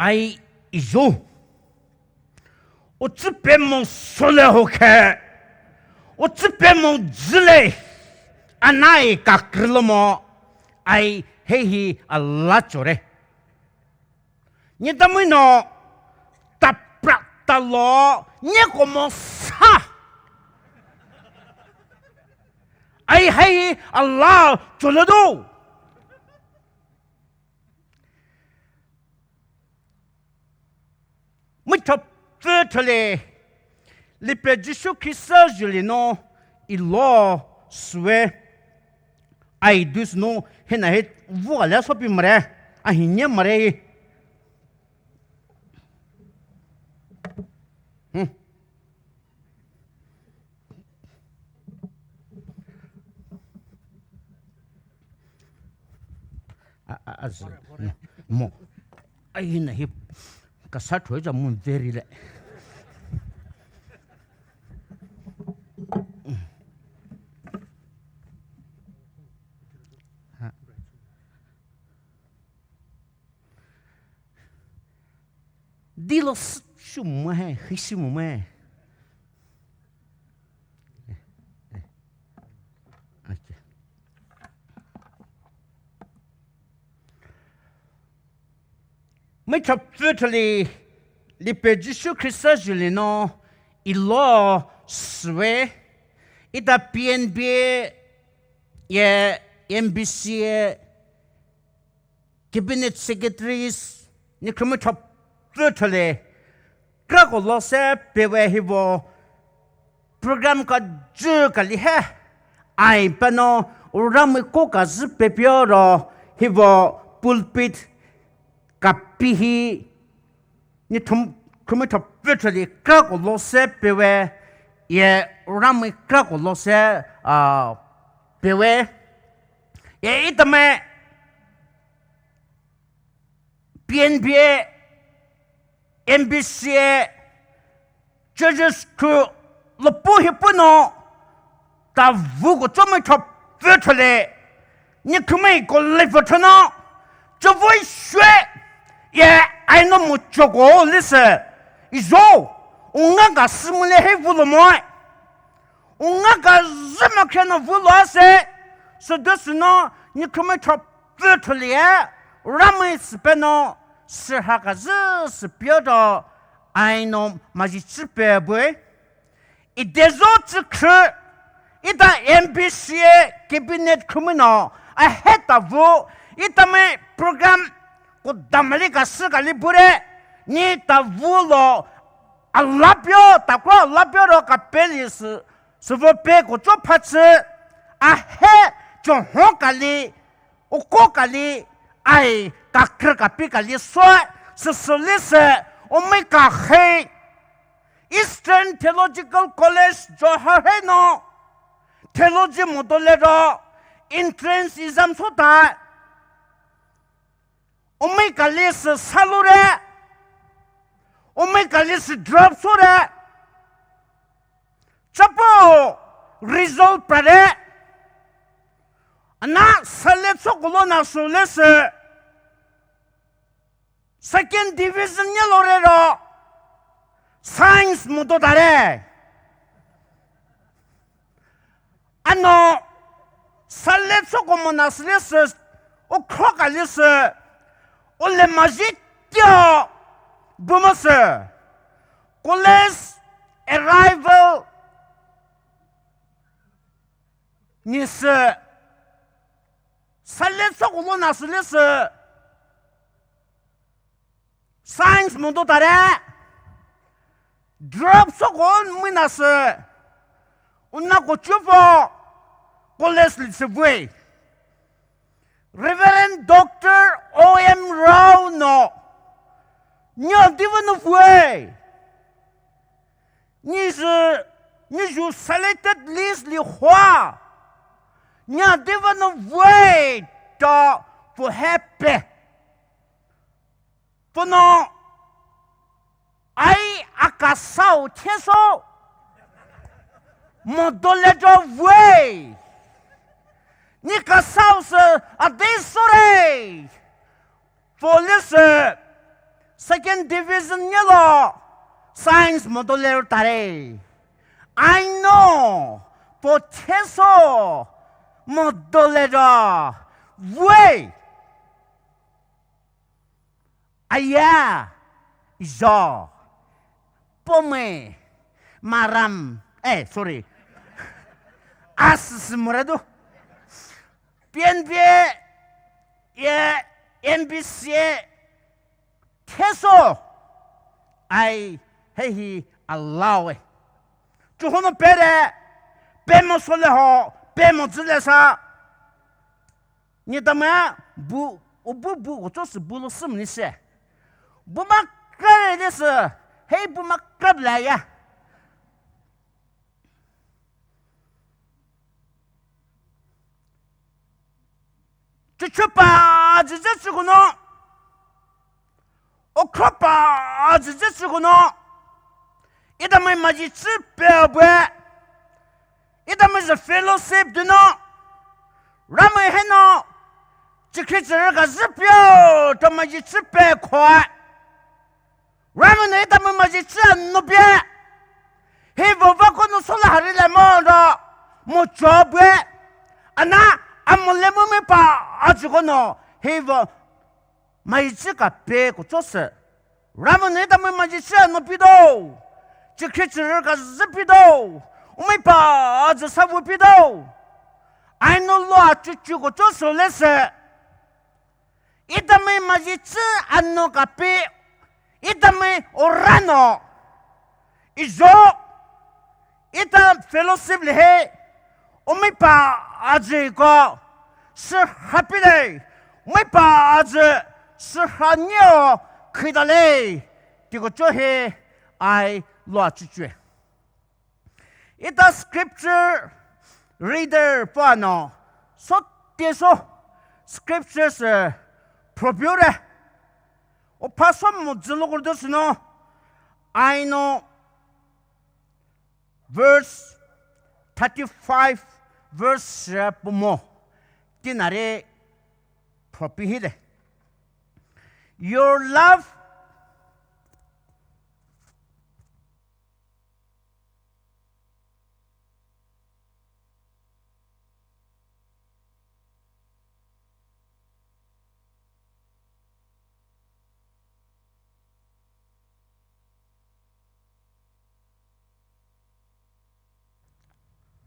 I iso. O tsepe mon sole hoke. O tsepe mon zile. Anai kakrlomo. I hehi alachore. Nitamino tapratalo. Nyekomo sa. I hehi Allah cholodo. Muito fertile, le prédiction qui s'agit le nom, il l'a souhait, ai dus no, henahit, voilà, so pimre, a hinya mare. As mo, ai hinahit. Kasat hoy jamun very le. Dilos shumma hai, hisimu hai. ไม่ชอบฟื้นทะเลลิเปจิสุคริสต์จุลิโนอีโลสเวอีตา PNBA เย่ MBCA Cabinet Secretaries นี่คือไม่ชอบฟื้นทะเลกระก็ลอเซเปเวฮิโวโปรแกรมก็จื้อกันลิเฮไอปนอรามิโกกัสเปเปียรอฮิโวพูลปิตกับปีฮีนี่ทุ่มคือไม่ชอบฟื้นทะเลกระก็ลอเซเปเวเย่รามิกระก็ลอเซเปเวเย่อีตเมPNBA MBCA Judges คือลบผู้ฮิปโนแต่วูก็จะไม่ชอบเวทเลยนี่คือไม่ก็เลยฟังนะจะไว้ช่วยเย่ไอ้น้องมุจโกลิสอีโจ้งาก็สมุนเลยให้ฟูลมวยงาก็จะไม่แค่นั้นฟูลอาเซ่สุดท้ายนะนี่คือไม่ชอบเวทเลยรามิสเปโน是哈个日是表达爱侬嘛是指标不？一点肉只吃，一打 MBCA Cabinet Criminal， I had a vote， 一打没 program， 我打没那个事个里不嘞，你打无了，啊拉表打过拉表了个比例是否别个做拍子，啊嘿就好个里，我过个里。哎，大哥个比个里说，是历史，我们个黑 Eastern Theological College 做好黑喏 ，theology 么多来着 ，entrance exam 出大，我们个里是杀戮的，我们个里是 drop 出的，这不 result 不的。那三出国了，那说的是 second division 也落来了 ，science 没多大嘞。那三出国么那是的是，我看个的是，我连马上掉，不么是 ，college arrival， 你是。三连出国那是的是 ，science 么多大嘞 ，drop 出国没那是，我那个就说，我来是是为 ，Reverend Doctor O.M. Rao no， 你要地方的会，你就 selected list 里话。你要地方的味道不 happy， 不能哎阿个少天数，没多来着味，你个少是啊得说嘞，不哩是 second division 你了 ，science 没多来着打嘞 ，I know 不天数。么多来着，喂！哎呀，哟，不美，马ram哎 ，sorry， 啊是么来着？边边也 MBCA 天数，哎嘿嘿啊老哎，就可能别的，别么说的好。别么子来啥？你怎么样？不，我就是不了什么的事，不嘛个人的事，还不嘛个来呀？这去把这这个呢？我可把这这个呢？一旦没嘛去吃表不？一旦没是 fellowship 的呢，咱们还呢，这个这个指标，咱们一直别快，咱们呢，咱们嘛一直那边，嘿，我可能说了还是来么的，么做不，啊那，啊么来么没把啊这个呢，嘿我每次个别个做事，然后你他们嘛就这么比到，就开始个日比到，我们把这啥物比到，俺那老就个做事来是，一他们嘛就这俺那个别，一他们我然哦，一说，一他 fellowship 里嘿，我们把这个是 happy 的，我们把这。是很牛，看到嘞，这个就是爱罗拒绝。一到 scripture reader 不呢，说的说 scripture 是 preview 的，我怕什么字路都是呢 ，I know verse 35 verse 不么，在那里 preview 的。Your love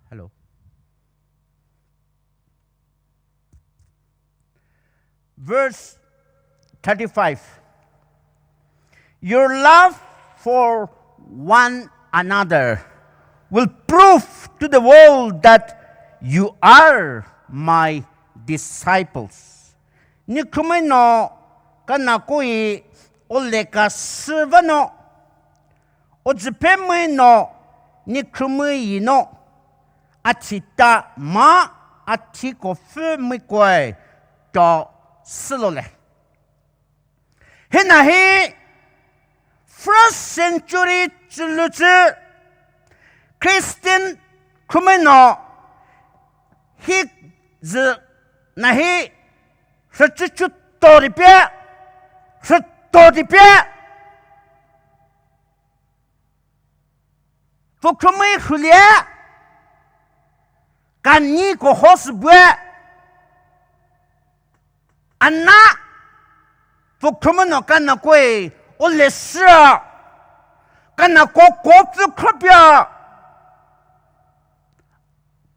Hello. Verse 35. Your love for one another will prove to the world that you are my disciples. Ni kumeno kana koi oleka servano o jipemeno ni kumino atita ma atiko fe mikwe to silole. Hena he first century Chiluyio Christian kumeno he z na he shuchu toripia Fukumi hulia kani ko hosbue anna Fukumi kana kwe ole sha kana ko kopsu kopia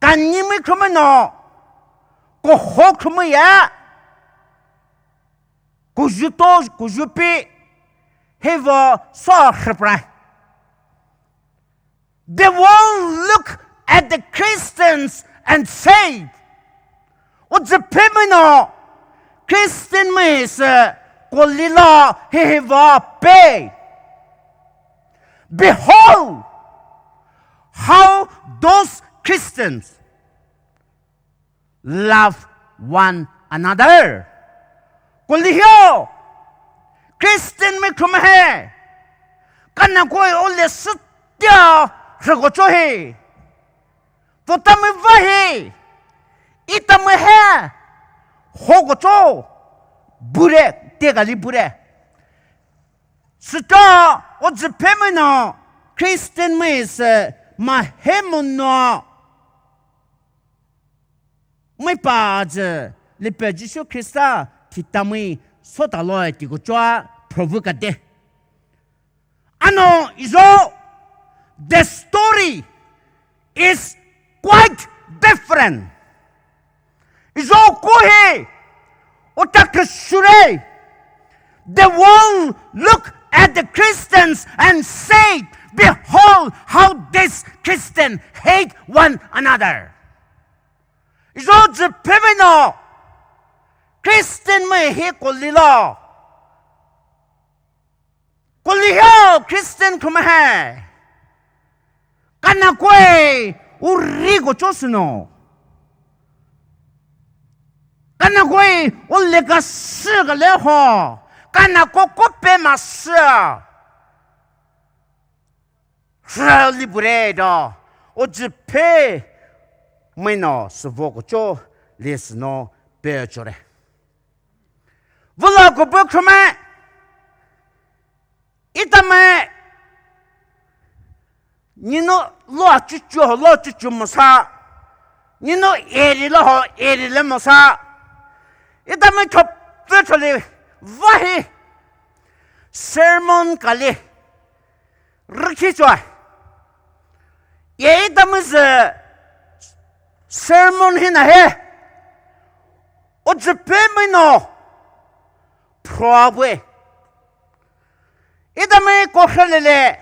kani mi kumeno ko hokumi ya kujupi heva sa khapra. They won't look at the Christians and say, "What's the pimeno Christian means? Kolila heva pay." Behold, how those Christians love one another. Kolihyo Christian me come here. Kana koi ole sutya ragochohe. Potame vahe. Itame he. Hogocho. Bure. Tegali bure. Sita odzipemeno Christian me is mahemono. Me paze. Le Jésus Christ kitami sotaloy tikuchwa provocate. Ano iso the story is quite different. Iso kohe otakashure. The world look at the Christians and say, "Behold how these Christians hate one another." Iso the peveno Christian me he kolilo. Kolilo Christian come here. Kana kwe urigo chosno. Kana kwe ulega siga leho. Kana kokope masa. Sa libredo. Ojipe meno svogo cho lesno pechore. Vula ko bukme itame nino lo chuchu mosa nino eri le mosa itame chop virtually vahi sermon kali rikhi choi ye dam is sermon hina he o jepe mino probwe idame ko khalele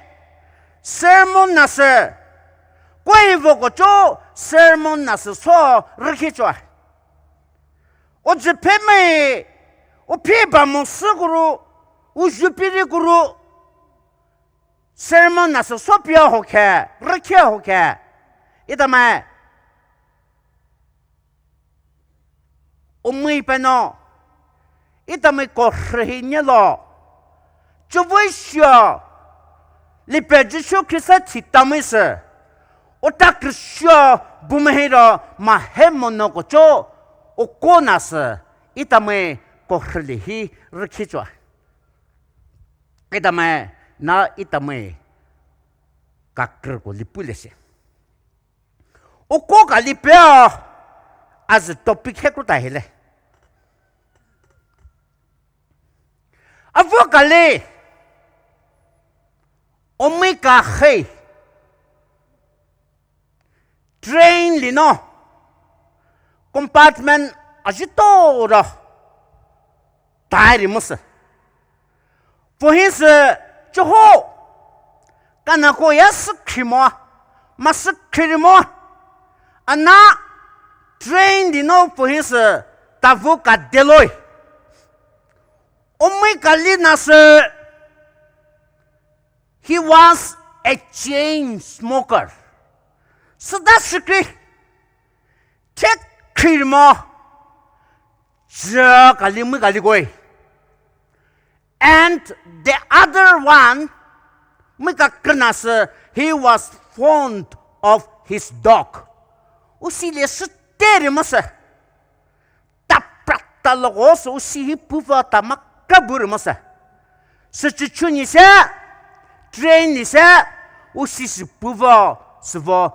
sermon nas kwai vo ko cho sermon nas so rikhi choi o jepe me o pe ba mo suguru o jupiri guru sermon nas so pia ho ke rikhi ho ke idame o mui peno idame ko rhinya lo chu voi sha li pe Jesu Christ titamis o ta Christ bumehiro ma hemono ko cho o konas itame ko rlihi rikhichwa itame na itame kakr ko lipulese o ko ka lipea as topic he ko ta hele avokale omika he train lino compartment agito ra tayri musa for his joho kana ko yas khimo mas khimo ana train lino for his tavuka deloi omika linas he was a chain smoker. So that's the key. Take krimo. And the other one, he was fond of his dog. Usilia suteri masa. Taprata logos usi puva tamakabur masa. Suchuchuni sa. Train is a usis puva svo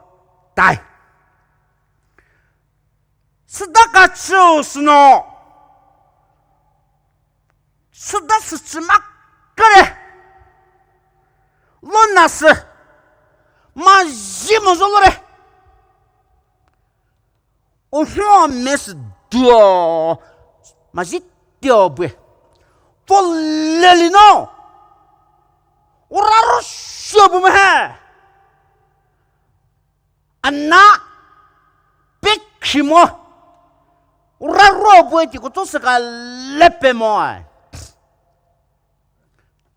die. Sadaka chose no. So that's smakare. Lonas Majimozore. Oh, miss duo Majitiobe. For Lelino. Uraro shobume Anna Pikimo Uraro boiti kutosaka lepe moi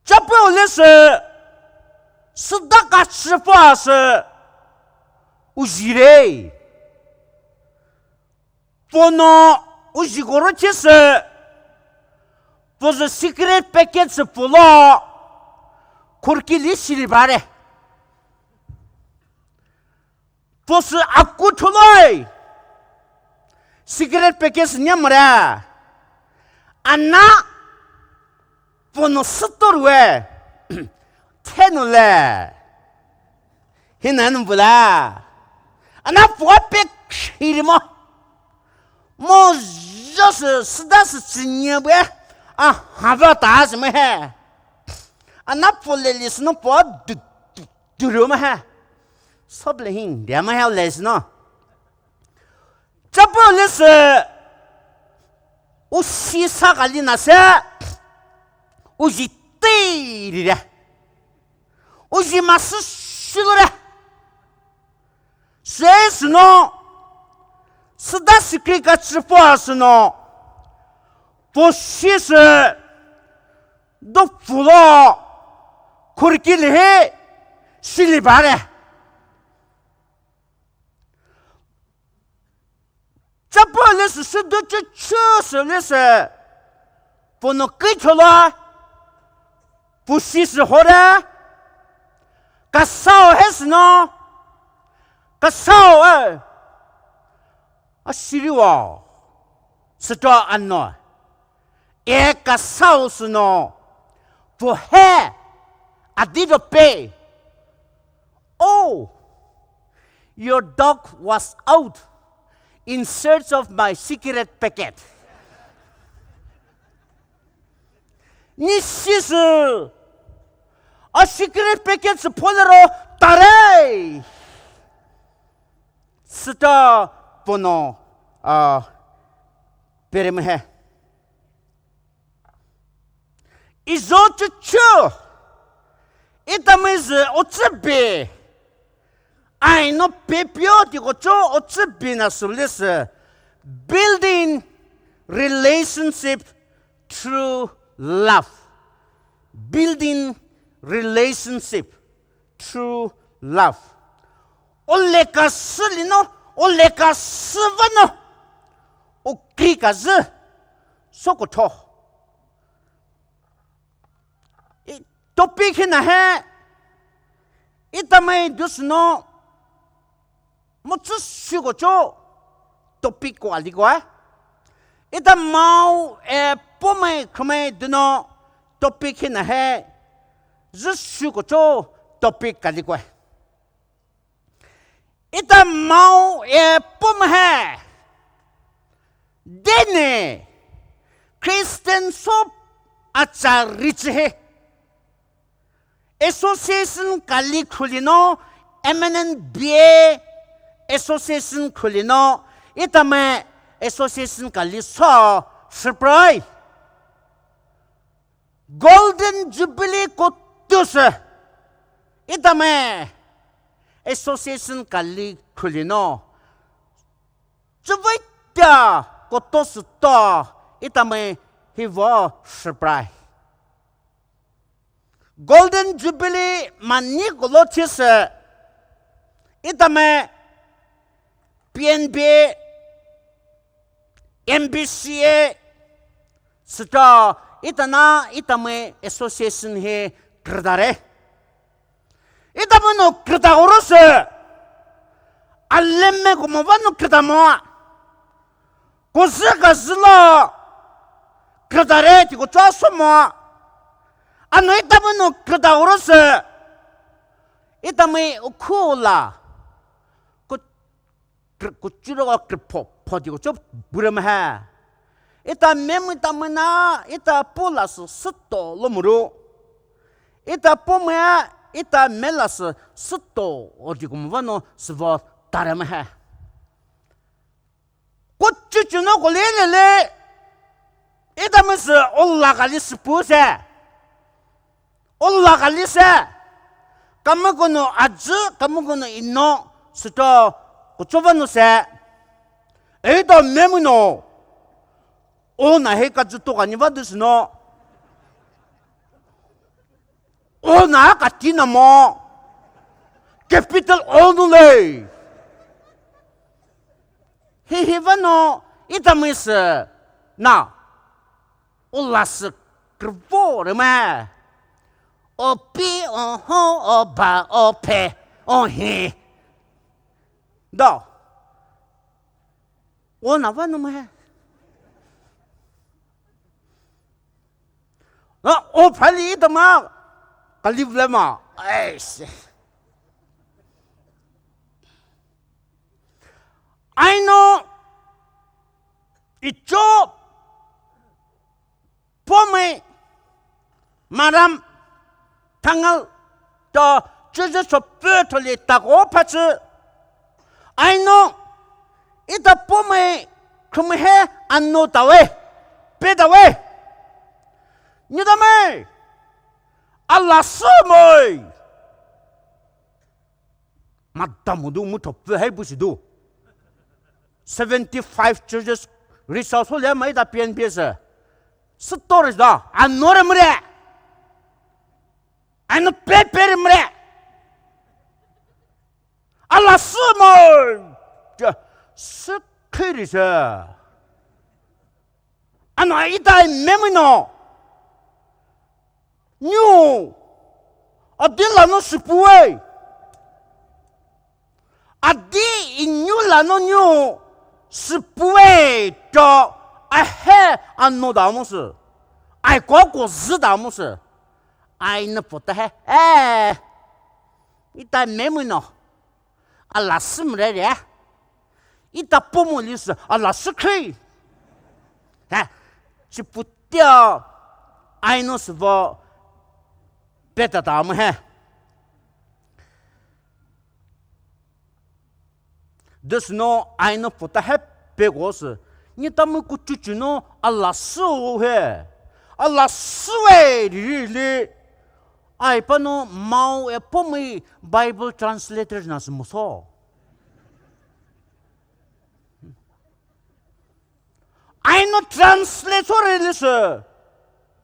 Chapo lese Sudaka chifas Ujire Pono Ujigorotis For the secret packets full Kurkili silibare. Pos aku tuloi. Cigarette packets nyamra. Anna pono sutorwe. Tenule. Hinan bula. Anna puapek hirimo. Mo jos sdas sinyabwe. Ah, havatas me. Anapolis no pod duruma. Soblehin, dia ma les no. Chapolis usi sagalina se ujitiri. Uji masusure. Says no. Sdas krika chfas no. Poshis do fulo Kurkilhe silibare. Chapolis suduch chusulis pono kitola pusis hora kasao hesno kasao asiriwa sto anno e kasao sno for her I didn't pay. Oh, your dog was out in search of my cigarette packet. 你其实啊，是个人别个是破了打嘞，是的不能啊，别人们还。一说就去，一他们是我这边，哎，那别表的我做我这边呢，是不是 building relationship through love, building relationship through love. 我那个事里呢，我那个事物呢，我给个是说个错。都比起那些，一他们就是喏，我只学过做，都比过的过。一他毛不买可买的喏，都比起那些，只学过做，都比过的过。一他毛不买，的呢，Christian 说啊，在日子嘿。Association kali khulino MBCA Association khulino itame Association kali so surprise Golden Jubilee kotus itame Association kali khulino Juvaita kotus to itame hivo surprise Golden Jubilee mani golotis itame PNBA MBCA sta itana itame association he krdare itame no krdaurus allemme como vano krdamo kosa zlo krdare ti ko chasomo ano itame no kdaurus itame ukula ko chiro ko podi ko chop buram ha ita mem itame na ita polas sutto lomuru ita pomya ita melas sutto odi ko vano sva taram ha ko chuchuno ko lele itame se olla galis puse Allah kalisa kamu kono azu kamu kono ino suto kucobanu se edo memuno ona heka zuto kani vadus no ona katina mo capital only hivano itamis na ulas krvore me o pi o ho o ba o pe o he do o na va no me o pali de ma pali vlema ai I know it job Poumai madam tangal to just so virtually tago patch I know it a Poumai come here and no away pay the way you the me Allah sumoy madam do muto hey busido 75 churches resource hole mai da PNBA stories da anore mre an paper mre Allah sumo security ano ita memino new adilla no sipuwe adi inyula no new sipuwe to ahe anno damus ai ko zi damus ai na puta he ita memino Allah simre re ita pomolis Allah sikri ha siputia I know 是否别的大么嘿？ There's no I know for the happy was 你他们过去呢？阿拉苏嘿，阿拉苏哎，哩，哎，把那毛也不没 Bible translator 那是么说 ？I know translator 哩是，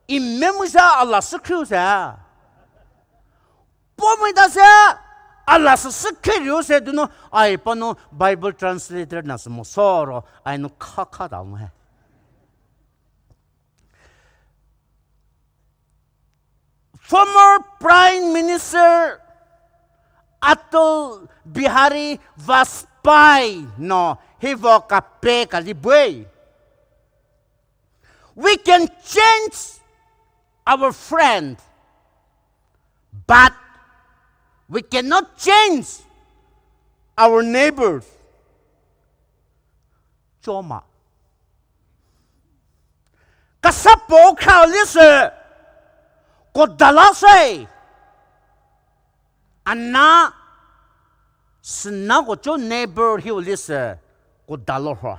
一面么啥阿拉是口噻，不没得噻。 Allah sekali saya tu no, ay pano Bible translator na semua soro, ay no kaka dalam he. Former Prime Minister Atal Bihari Vajpayee no hivo kape kalibwe. We can change our friend, but we cannot change our neighbors. Jenyma. Kasapo kaulise kodalase. Anna snago jo neighbor hiulise kodaloha.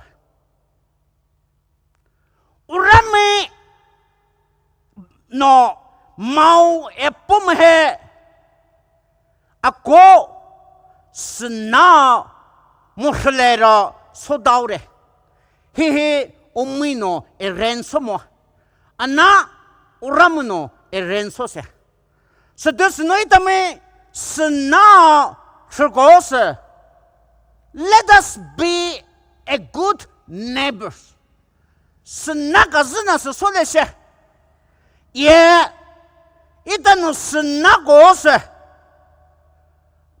Urame no mau epomhe. Ako sna muhlera sodaure. Hihi umino erenso mo. Ana uramuno erenso se. So this noitame sna shurgose. Let us be a good neighbors. Sna gazina se soleshe. Ye itano sna gose.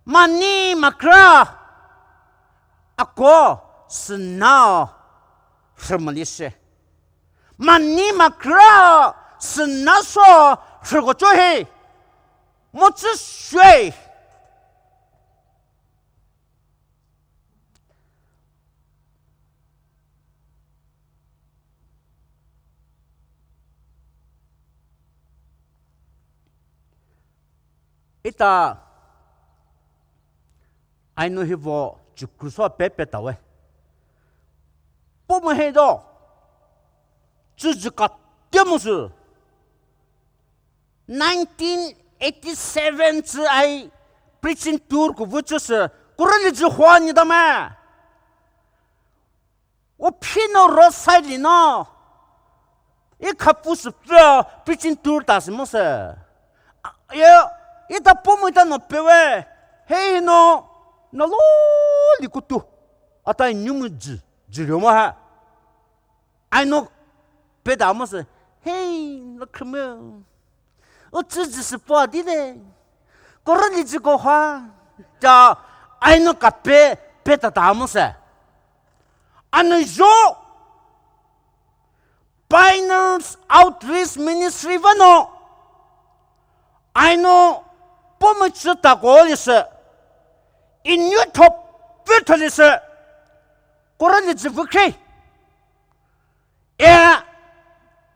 Mani makra ako sna shmalise. Mani makra sna so shgochohe. Mochi shui. Ita I know he was to cruise pepe tawe. Poumai Jujuka Demusu 1987 I preaching tour which is Kurali Juani the man. Opino Roziiveinii no. Ikapus preaching tour das Mosa. Yeah, it's a Poumai no pewe. Hey no. No lo likutu atai nyumuji Jenyma. I know pedamos hey no come o tzi se pode de korali ji go ha ja I know kape pedamos ano jo Pioneers Outreach Ministry vano I know pomoch ta golis in your top virtualis korali ji vuke yeah,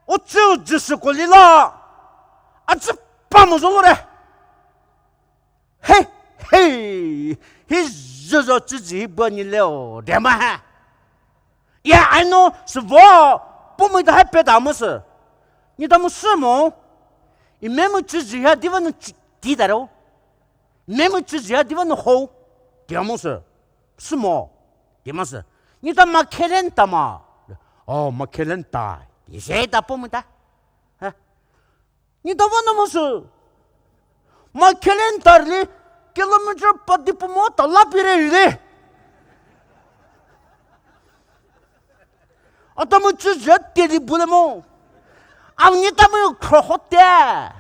Uchu Jusukolila at the Pamozore. Hey, he's just a Gibeon, Dema. Yeah, I know, Savo, Poumai the happy damus. Nidamusimo, in memory to had even Didaro, memory to had even ho, Diamus, small, Dimas, Nidamakelentama. Oh, makelenta. You say that, Pomita? You don't want to Makelenta, kilometer padipomota, lapire. Atamuchu jet did bulemo. Amnitamu crohote.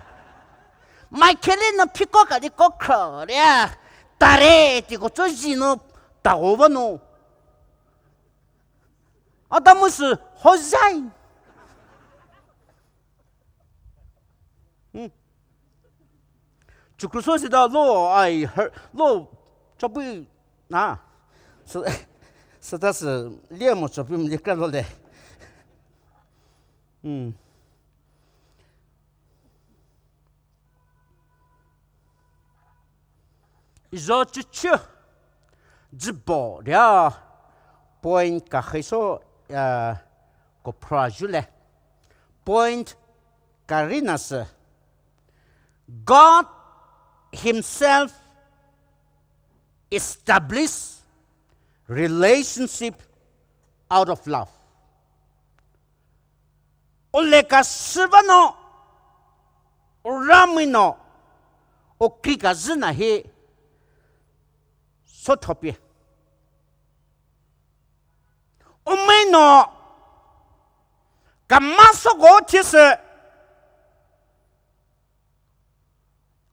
Makelena picoca di cockro, yeah. Tare, Ticotozino, Tagovano. Adamus Hosai. Chukrusosi da law, I heard law, Chabu, nah. So that's a Liamos of him, the Carole. do chu chu jibo ya point ka khiso ko projule point karinas God himself established relationship out of love. Oleka sivano ramino o krika zina he sotopi. Umeno kamaso go tise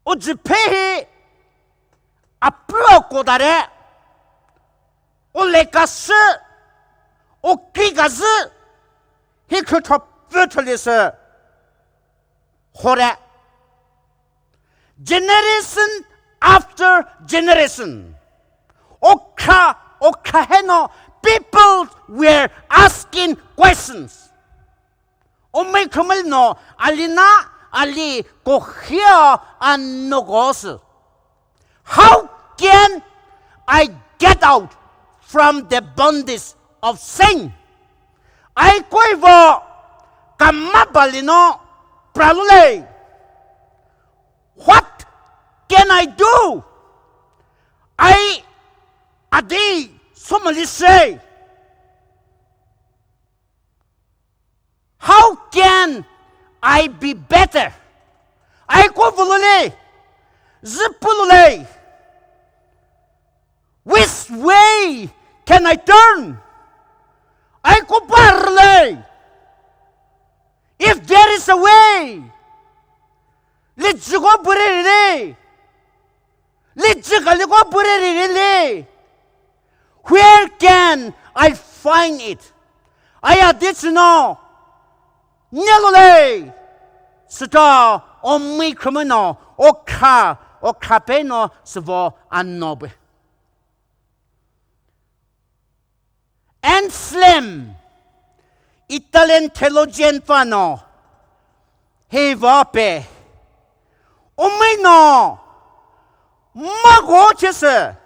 o jipehi apro kodare oleka se o krika zi he could virtually hore generation after generation okha heno people were asking questions no alina ali kohia anogos how can I get out from the bondage of sin? I quiver kamabalino pralule. What can I do? I adi somebody say. How can I be better? I quiver zipulule. Which way can I turn? I kuparle. If there is a way, let's go put it. Let's go put it. Where can I find it? I did know. Nelole. Star on me criminal or capeno savo annobe. And slim. Italian theologian fano. He vape. Umino. Magoches.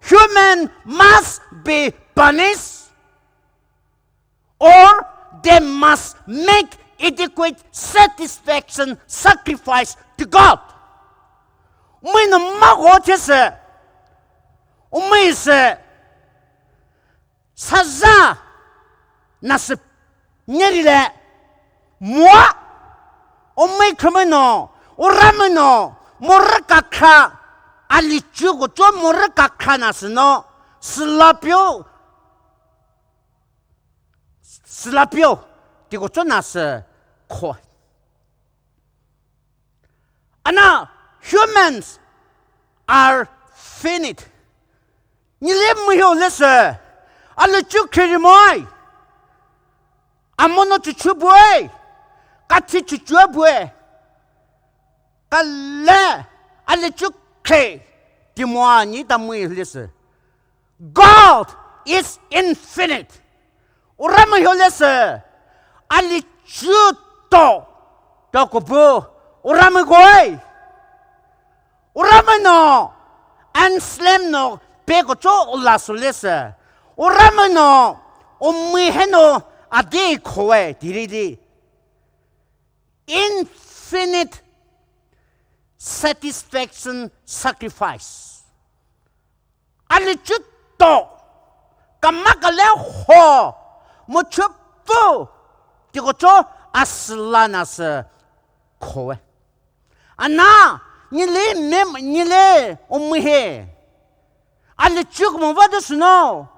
Human must be punished. Or they must make adequate satisfaction sacrifice to God. Umino magoches. Umise. Saza. Nas Nerile moi o me criminal o ramino morakaka alichugo to morakaka nas no slapio digo to nas ko ana humans are finite ni le mo lese alichu moi amono chuchubwe kati chuchubwe kale ale chuke timwani tamwi lese God is infinite urama lese ale chuto tokobu urama goy urama no anslem no pego cho ulaso lese urama no umiheno Adi koe diridi. Infinite satisfaction sacrifice. Alichuto kamakale ho muchupu tikoto aslanas koe. Ana nile umuhe. Alichuk muvadus no.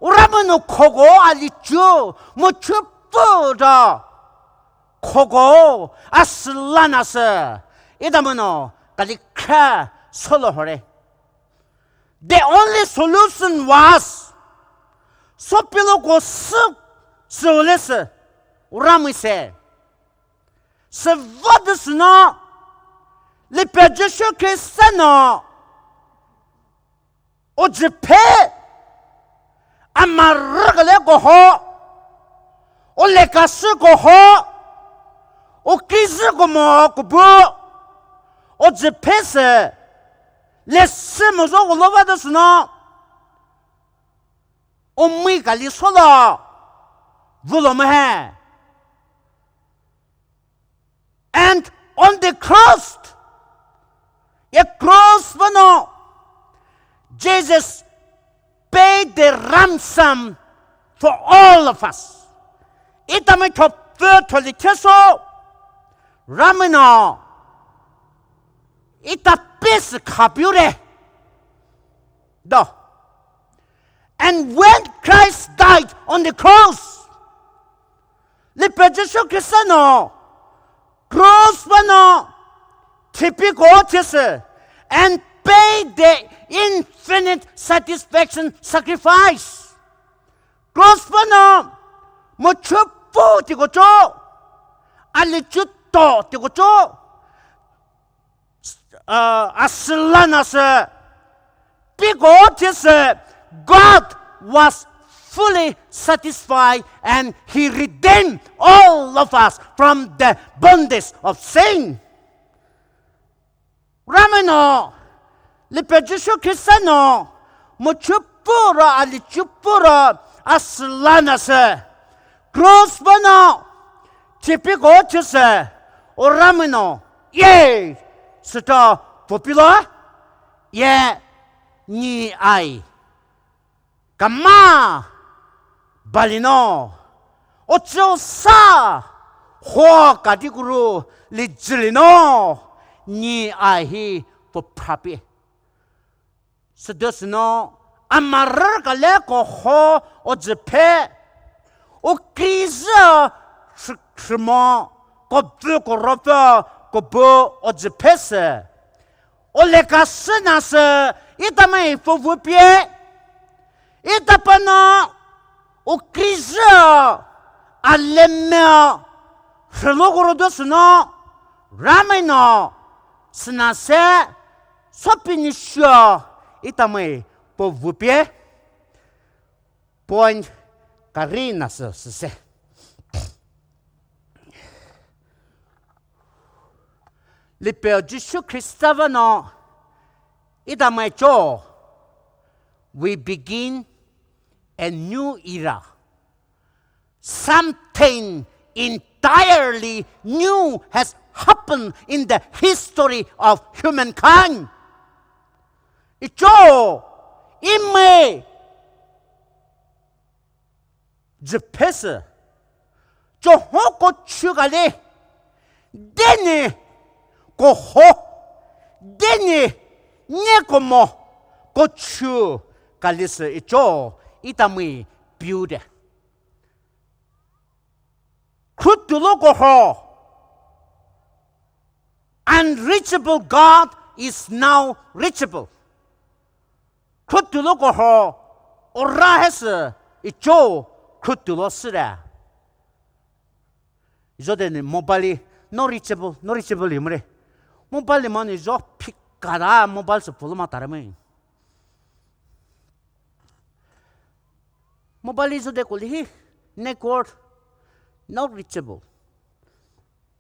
Uramano kogo alichu muchupuda kogo aslanas idamano kalika solohore. The only solution was sopiloko solis uramise. Sevadus no lipejisho kesano ojipe amaragale go ho o lekasi go ho o kizi go mo go bo o jepese le semo zo go loba da sno o mi ka li solo vulo me he and on the cross vano Jesus paid the ransom for all of us. Itame to virtually teso ramino ita pes kapure do. And when Christ died on the cross, le pejesho kesano cross vano typical tese and paid the infinite satisfaction sacrifice. Cross vano mo chupu tigo cho ali chutto tigo cho aslana se pigo God was fully satisfied and he redeemed all of us from the bondage of sin. Rameno le pejisho kisano mo chupura ali chupura aslana se cross bano typical chese o rameno ye sta popular ye ni ai kama balino ocho sa ho kadiguru li jilino ni ai hi po papi sedosno amar kale ko ho o jepe o kriza shmo ko bu ko ropa ko bo o jepe se o le kasna se itame fo vous pied itapana o kriza alemme shlogoro dosno rameno snase sopinisho itame po vous pied point karina se le père Jésus Christ avano itame cho we begin a new era. Something entirely new has happened in the history of humankind. Icho ime jepese cho hoko chugale dene ko ho dene nekomo ko chu kalise icho itami beauty. Kutulogo ho. Unreachable God is now reachable. Kutulogo ho. Orahese icho kutulo sira. Jodene mobile no reachable imre. Mobile man is jo pikara mobile se pulma tarame. Mobile is de kuli network not reachable.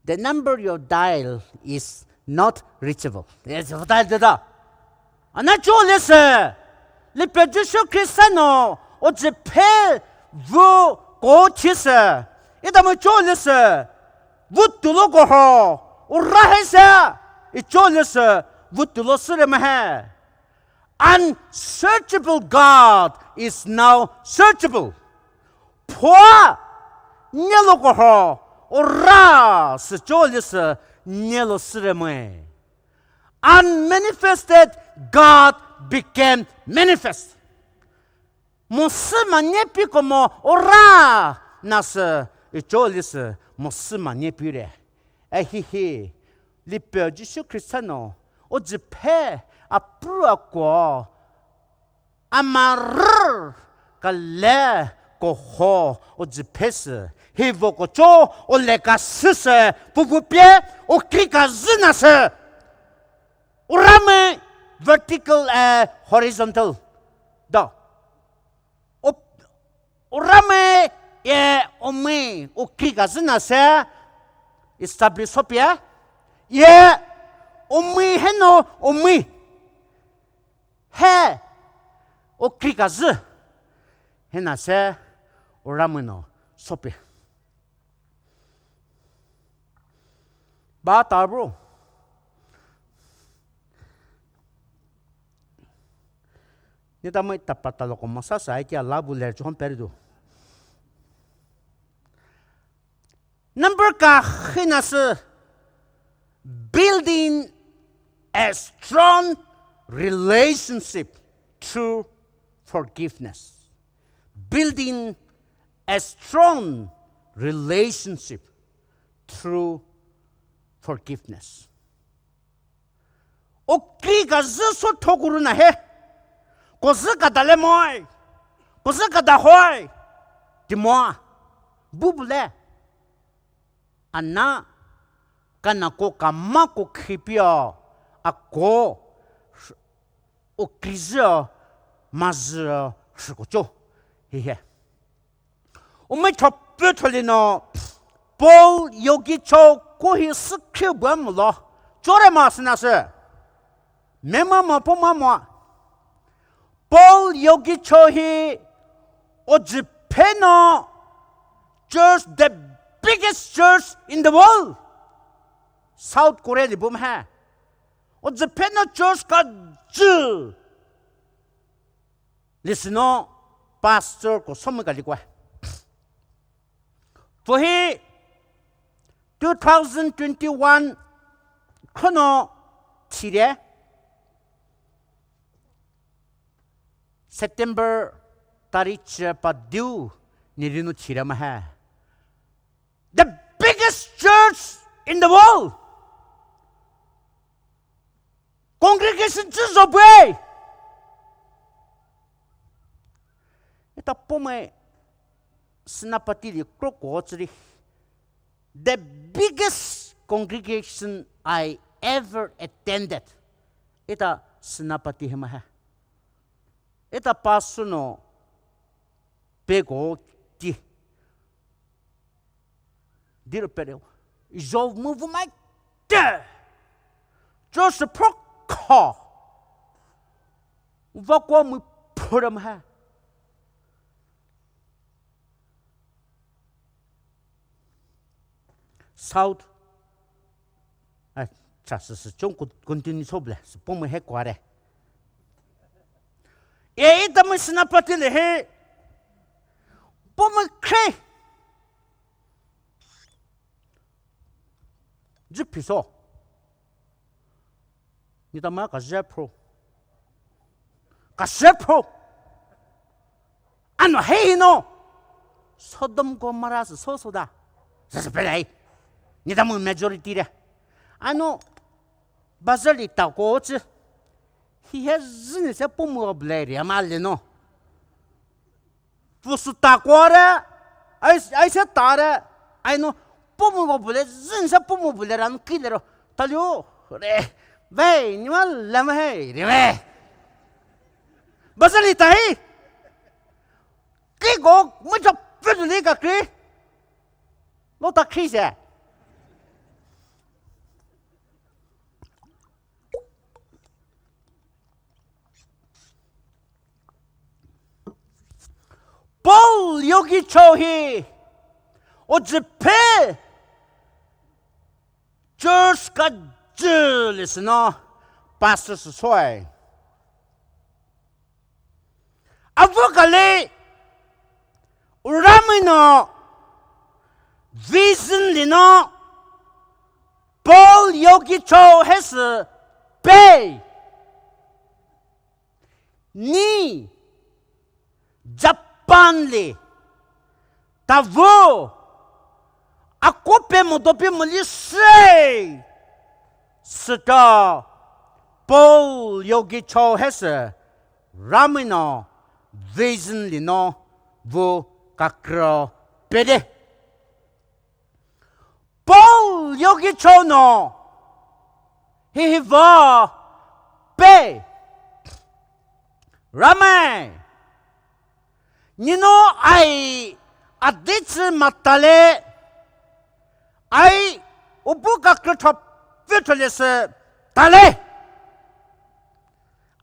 The number you dial is not reachable. Yes, what I did. Anacho lese le pedisho Cristiano o jepe vu go chise. Idamo cho lese vutulo go ho o rahese icho lese vutulo sire mahe. Unsearchable God is now searchable. Poa nyelo go ho ora se cholis nyelo sireme. Unmanifested God became manifest. Mosima nyepi como ora nas cholis mosima nyepire. Ehihi li pe Jésus Christano o jepe aprua ko amar kale ko ho o jepese hivo ko cho o leka sise pupu pie o krika zinase urame vertical horizontal do o urame ome o krika zinase establish hopia ye ome heno ome 해 오크리가즈 해나세 오라무노 소피 바타브로 Nita mo itapatalo ko masasay kaya labuler John Perdo. Number ka hinas building a strong relationship through forgiveness. Building a strong relationship through forgiveness. 오크리가 zso 토구르나 해. 고스가 달레모이 고스가 다호이 디모아 부블레 안나 까나고 까마고 키피어 아고 오크리즈 마즈 스고죠 헤헤 오메 첩뼈털리노 볼 여기 저 고히 스킬 뭐물로 쪼레마스나스 메마마 포마마 Paul yogi chohi ojipeno church, the biggest church in the world. South Korea di bum hai. Ojipeno church ka ju. Listen, pastor ko somma kali kwa. Tohi 2021 kono chire. September tarich padu nirinu chirama hai. The biggest church in the world. Congregation disobey. Ita Poumai snapati di krokochri. The biggest congregation I ever attended. Ita snapati hema hai. Ita pasuno pegou ti dir pereu jo move my de just proko va qua mu puram ha South chas chung continue soble pom he kware e ita mo sinapatile he pom kre jipiso ni tama ka jepro ano he no Sodom Gomorrah sosoda sasapelai ni tama majority re ano bazali ta coach he has se pomo bleri amalle no fusuta quora ai se tare ai no pomo bole se pomo bole ran kilero talio re vai ni mal lam hai re ve bazali tai ki go mo jo peduli ka kri lo ta krise Paul yogi chohi ojipe church ka listen pastor soy avukale uramino vision lino Paul yogi cho has pay ni Japanli tavu akope modope molise sta Paul yogi cho hese ramino vision lino vu kakro pede Paul yogi cho no he va pe ramai You know, I adits matale I ubuka krotop virtualis tale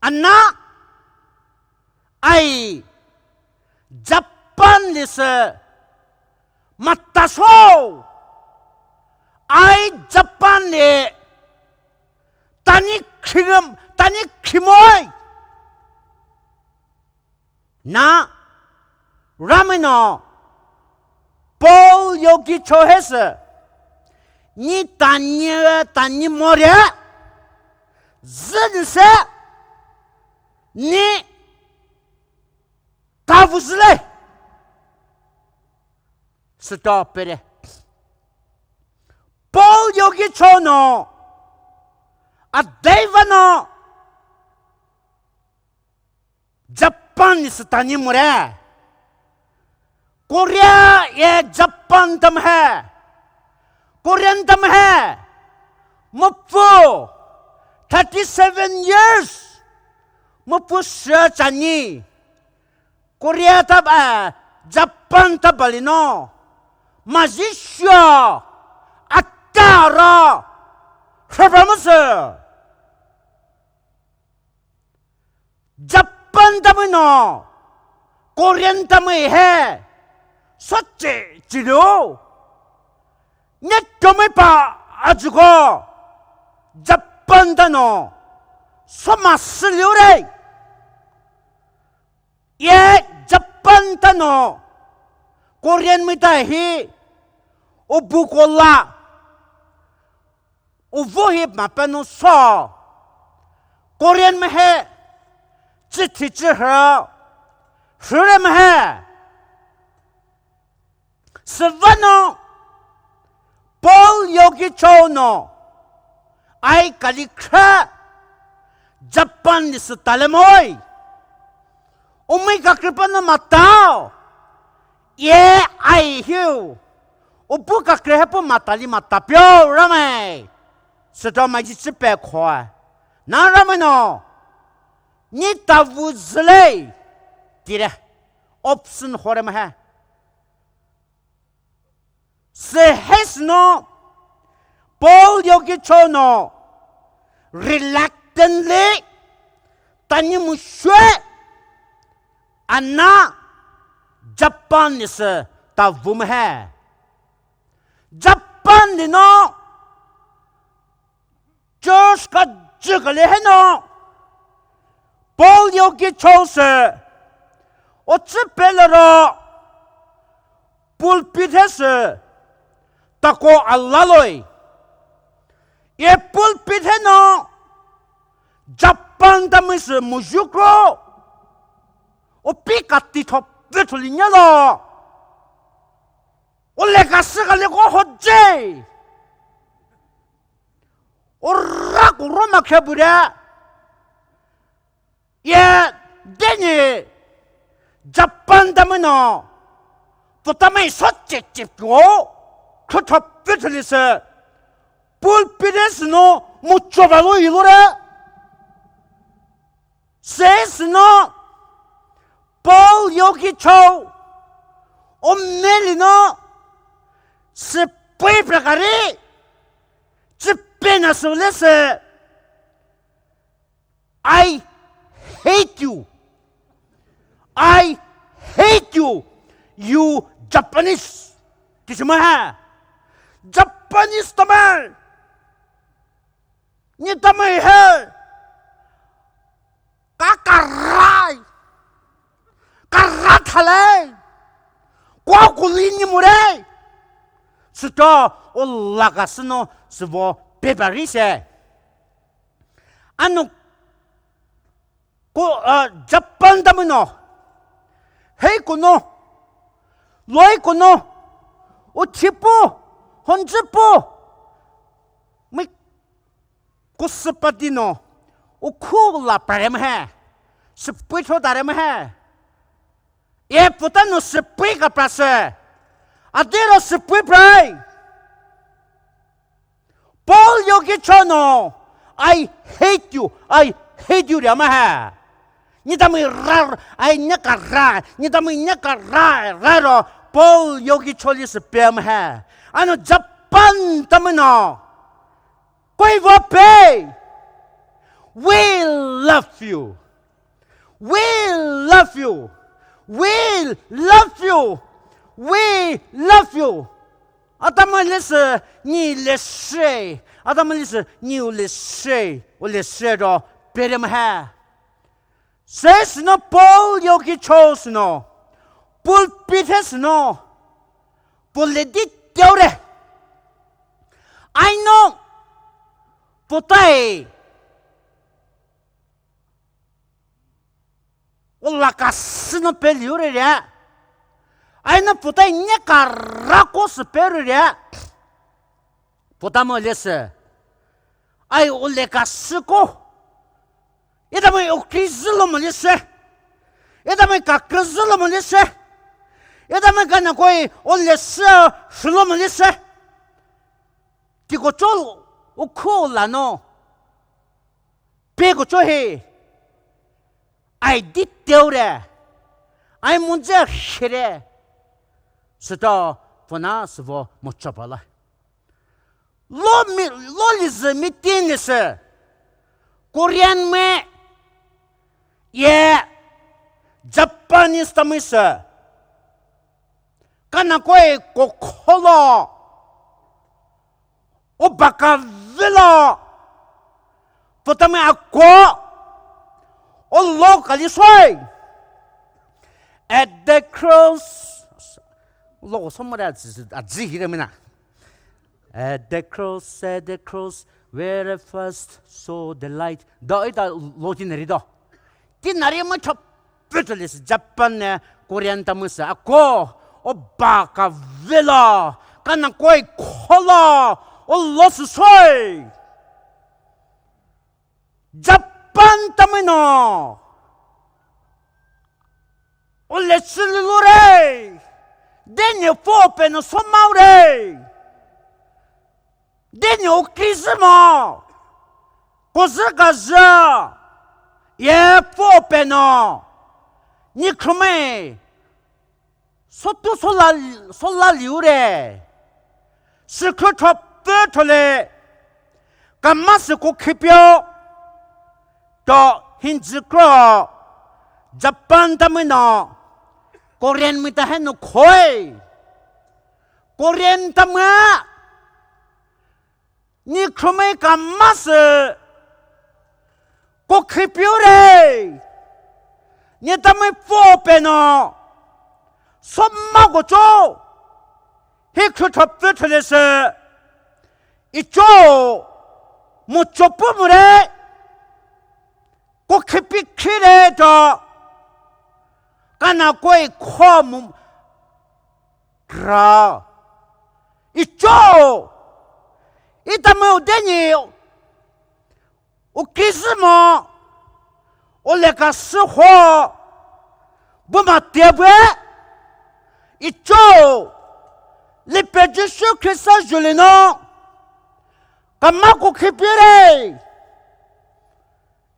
Anna ai Japan lisa mataso ai Japan le tani khimoy na rameno Paul yogi chohes ni tani more zidse ni kavuzle stop it Paul yogi chono a devano Japan is tani more Korea ye Japan tam hai Korean tam hai Mupu 37 years Mupu Sanyi Korea tab Japan tabalino Mazisha Atara Khabamasa Japan tamino Korean tamai hai Sache Chiluyio Net tomepa ajugo Japan dano Soma siliure Ye Japan dano Korean mitahi Obukola Uvohi mapano so Korean mehe Chiti chiha Shure mehe Savano Paul yogi chono ai kalikha Japan is talemoy Omega kripana matao ye ai hiu Ubuka krepo matali matapyo rame Sito maji chipe kwa Na rameno Ni tavuzle Tire Option horemahe Se hesno Paul yogi chono reluctantly tani mushwe anna Japan is tavum hai Japan no Church ka jigale hai no Paul yogi chose o chipelero pulpit hai Tako allaloi Ye pulpit hai no Japan tamis mujukro O pikati top vetulinya lo O legasika lego hoje O raku roma kebura Ye denye Japan tamino Potamai soche chipko Top Vitalis Pulpides no mucho valor ilore Says no Paul yogi cho O melino Se pui pregare Chipena solese I hate you I hate you You Japanese Kishima Japanese tamar Ni tamai hai Kakarai Karathalai Kwa kulini murai Sito o lagasno Svo peparise Ano Ko Japan tamino Hei kono Loi kono O tipo Honjipo Me Kuspadino O kula parem hai Spito darem hai E putano spiga prase Adero spui pray Paul yogi chono I hate you rama hai Nidami rar I nyakara Nidami nyakara raro Paul yogi choli spem hai Ano Japan tamino Koi vope We love you We love you. We love you. We love you. Adama lese ni lese. Adama lese ni lese. O lese ro berem ha. Says no Paul yogi chose no. Paul Peters no. Paul ledit deure. I know. Putai. Ola kasno peliure ya. I know putai nyeka rakos peru ya. Putamo lese. I ole kasiko. Ida mai okrizlo molese. Ida mai kakrizlo molese. Ida mai kana koi ole se shlo molese. Tiko chol ukola no. Pego chohe. I did deure. I munze shire. Sito fona svo mochapala. Lo liz mitinis. Korean me. Yeah. Japanese tamisa. Kana koi kokolo. Obaka villa. Potame ako. O locally sway. At the cross. Lo somebody else at Zihiremina. At the cross, where I first saw the light. Do it a lotinary do. Tinarima chop brutalist Japan, Korean Tamusa, a ko, o baka villa, kanakoi kola, o loss sway. Japan Tamino. O let's lure. Then you open a somaure. Then you kismo. Kozagaza. Ye popeno. Nikome. Soto sola liure. Secret of Bertole. Kamasuko kipyo. To Hinzikro. Japan Tamino. Korean mitaheno koi. Korean tama. Ni krume kamas. Ko kipure. Ni tame popeno. Somma gocho. Hikutoputulese. Icho. Muchopumure. Ko kipikire to. Kana koi kom gra icho itame udeni ukismo oleka suho buma tebe icho le péché que ça je le nom kama ko kipire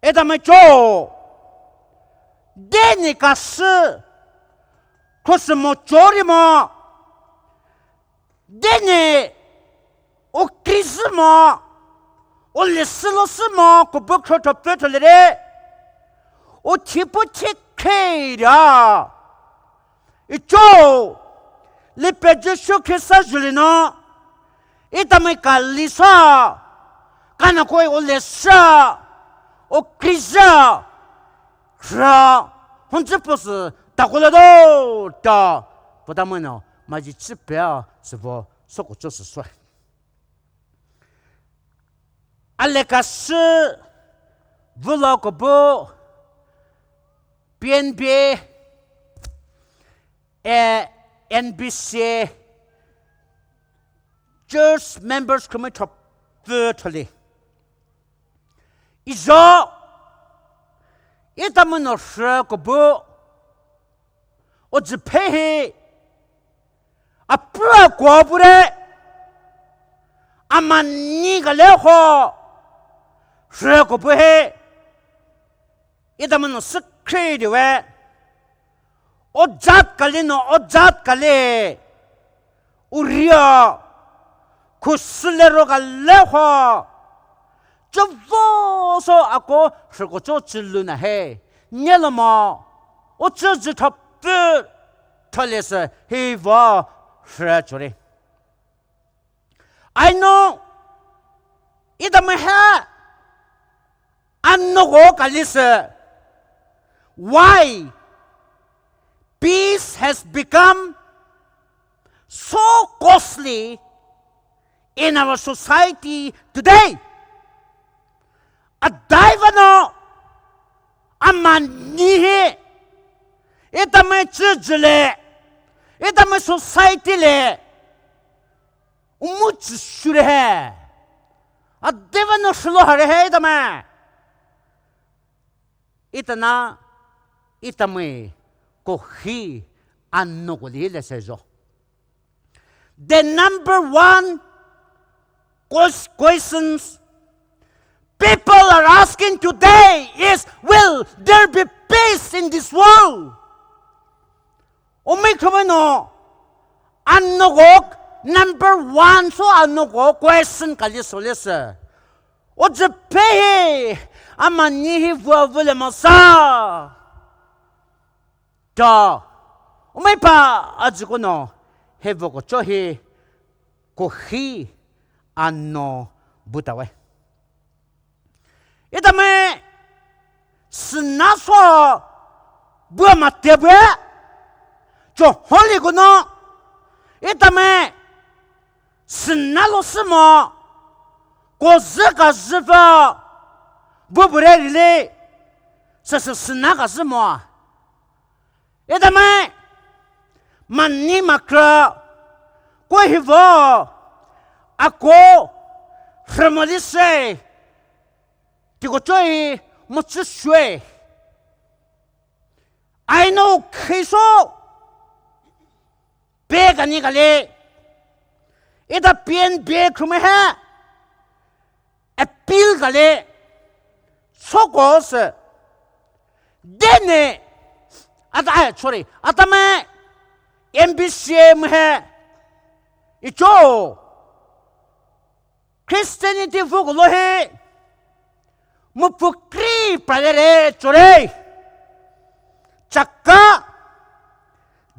etame cho Deni kasu kosmo chorimo Deni o krismo o leslosmo ko bokto petolere o tipo chekera icho le péché que ça je le nom etame kalisa kana koi o lesa o krisa Ra, 혼자 버스 다골라도 다 보다면은 마지 집배야 스보 속고 줬어. 알레카스 블로그보 PNBA MBCA Church Members Committee virtually. 이저 이따면 어서고부 어지페히 앞으로 과부래 아마 니가 레호 서고부해 이따면 스크리드 왜 어잣 갈리노 어잣 갈리 우리야 구슬레로 갈레호 저 보소 아고 서고 저 질르나 해捏了么，我只他不，他也是希望说出来。I know， 一他们还，俺那个干的是 ，why peace has become so costly in our society today. A divano, a man nihe, it a my church le, it a my society le, much should have. A divano shlohare he the man. It a na, it a me, kohi, and no goli le sejo. The number one questions people are asking today is, will there be peace in this world? Omikrono, annogok number one so annogok question kalisolesa. O the pay amanihi vuavule masa. Da, omepa ajukono hevoko chohi kohi anno butawe. Ita me senaso bua matebe jo holi gono. Ita me senalo semo ko zeka ziva bubure rile se senaga semo. Ita me mani makra ko hivo ako fremolise tigo choi motsusue. I know kiso begani gale ida PNBA krumeha appeal gale sokos dene sorry atame MBCA mhe icho Christianity vuglohe mupukri pralere chore chakka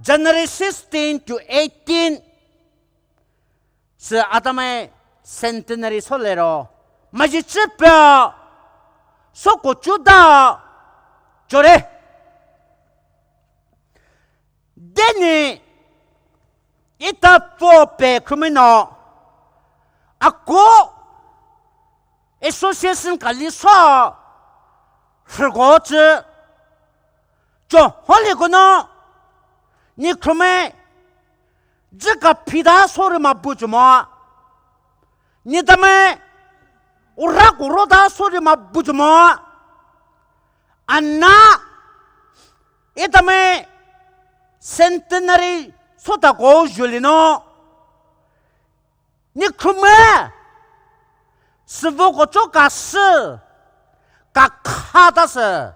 January 16 to 18 se atame centenary solero majichipa soko chuda chore deni ita pope criminal ako association kalisa forgot jo holy gono ni krume jika pida sore mabujuma ni dame uroda sore mabujuma anna itame centenary sota go julino ni krume svogo choka se ka khada se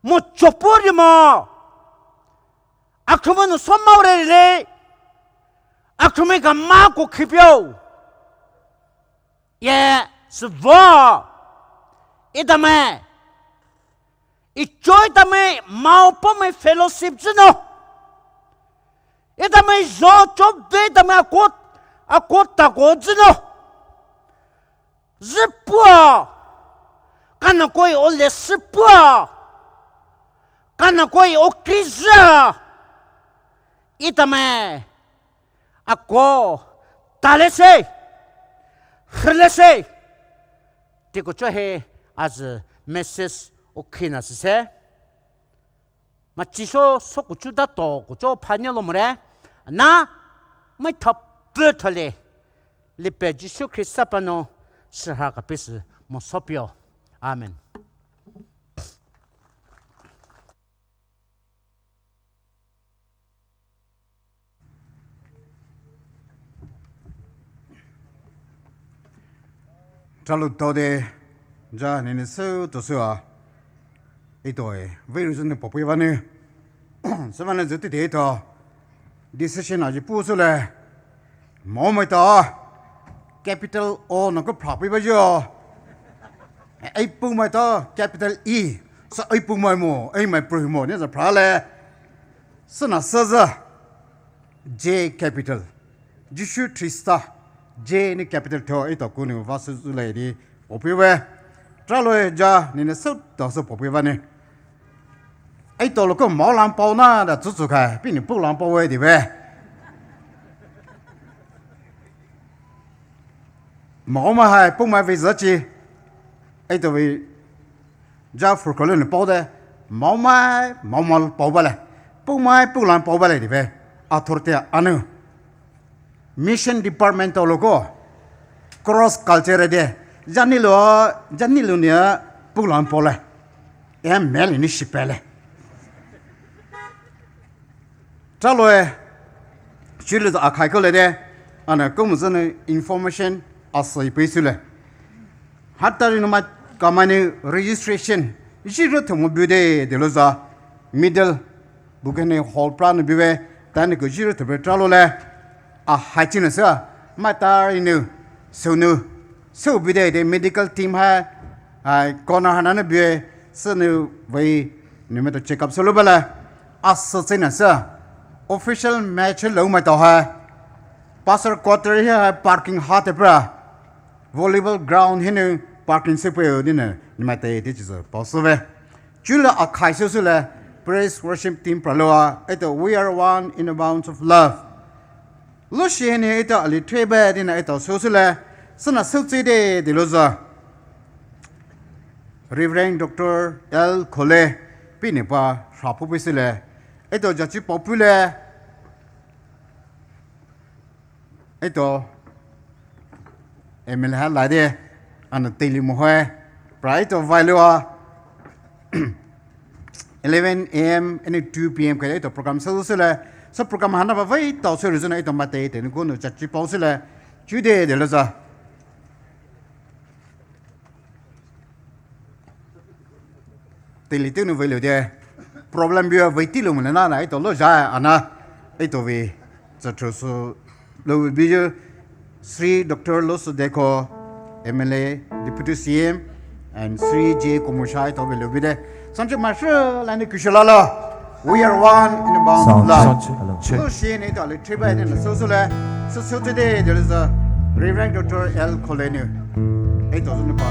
mo chopori mo akrume sommaure le akrume ka ma ko khipyo ye svo itame ichoi tame mau po me fellowship jino itame zo chop de tame akot ta go jino zipua kana koi ole sipua kana koi okriza itame ako talese hrlese tiko chohe as message okina se machiso sokuchuda to kucho panyalo mure na mai top totally lipe Jesu Christapano sha ka pis mo sopio amen. Chalu tode ja nene so to so itoe virus ne popoi vane samana joti de to decision aji pusule momai ta capital O no ko propi ba jo ai Poumai ta capital E sa ai Poumai mo ai mai pro mo ne za prale sana saza J capital Jishu Trista J ni capital tho ai to ku ni va su lai di opiwe tralo ja ni ne so to so opiwe ne ai to lo ko mo lan pao na da zu zu kai bi ni bu lan pao we di we mo ma hai Poumai ve za chi ai to we ja for ko le pao de mo mai pao ba le Poumai bu lan pao ba le di we authority anu mission department to logo cross culture de janilo ne bu lan pao le em mel ni shipele tralo Chiluyio akai ko le de ana kom zone information asai pesule hatari no ma kamani registration jiro thomo bude de loza middle bugene hall plan biwe tani ko jiro to tralo le a hachina sa mata inu so bude de medical team ha ai corner hanana biwe sunu vai nimeto check up solo bala asasina sa official match lo ma to ha passer quarter here parking hot bra volleyball ground hinu parking sepe dina nimate this is possible jula akai so le praise worship team praloa eto we are one in the bounds of love lo shene eto ali trebe dina eto so le sana sauti de loza Reverend Dr. L. Kholi pinipa rapu pesile eto jachi popular eto emil ha la de an teli mohe right of valua 11 a.m. and 2 p.m. ka eto program sele so program hana ba vai to so reason eto mate te ko no jachi pausele jude de loza teli te no velo de problem bi vai ti lo na na eto lo ja ana eto vi so lo bi Sri Dr. Los Deko MLA Deputy CM and Sri J Komushai to velo bi de sanche marshal and kushalala we are one in the bounds of love so she ne to le tribe de so today there is a Reverend Dr. L. Kholi eto no pa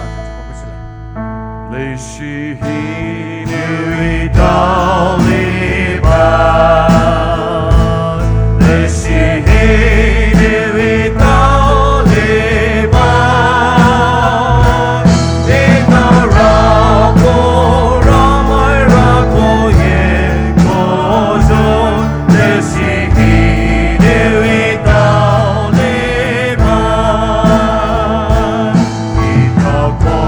Le shi hi ni da li ba le shi hi ni da li ba de na ra ko ye ko zo le shi hi ni da li ba ita ko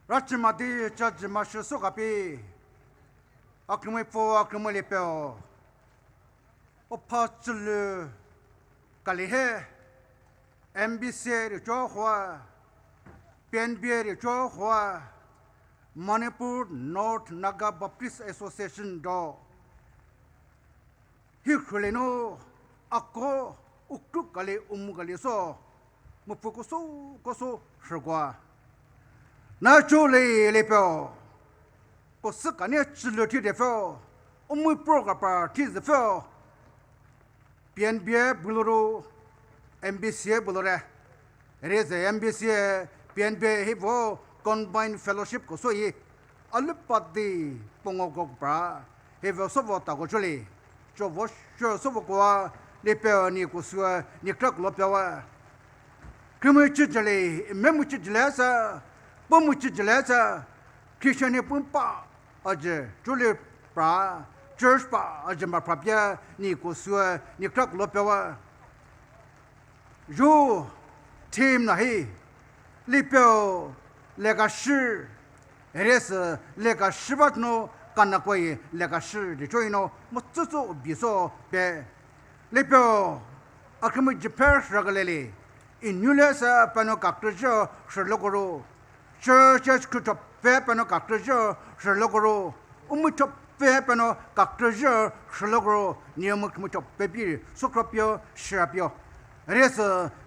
Rachimadi judge mashu sokapi akrumai po akrumai lepeo opachulu kalihe MBCA de Johua PNBA de Johua Manipur North Naga Baptist Association do hikuleno ako uktu kali kali so mufukuso koso shigwa na chule lepeo posaka ne chiloti de fo umui program party de fo PNBA buloro MBCA bulore it is a MBCA PNBA he vo combined fellowship ko so yi alupati pongok bra he vo so vo ta ko chuli cho vo so vo ko le pe ni ko su ni krak lo pe wa kemu chi jale memu chi jale sa pomu chi jale sa Christian ni pun pa aje chuli bra church pa aje ma prapya ni ko su ni krak lo pe wa jo team na hi li pe le ga shi res le ga shi ba no kan na ko ye le ga shi de choi no mo tsu tsu bi so be le pe akam ji per ragalele in nules pano kakto sherlokoro church ku to pe pano kakto sherlokoro to pe pano kakto sherlokoro niam ku to pe pi sokropio shrapio res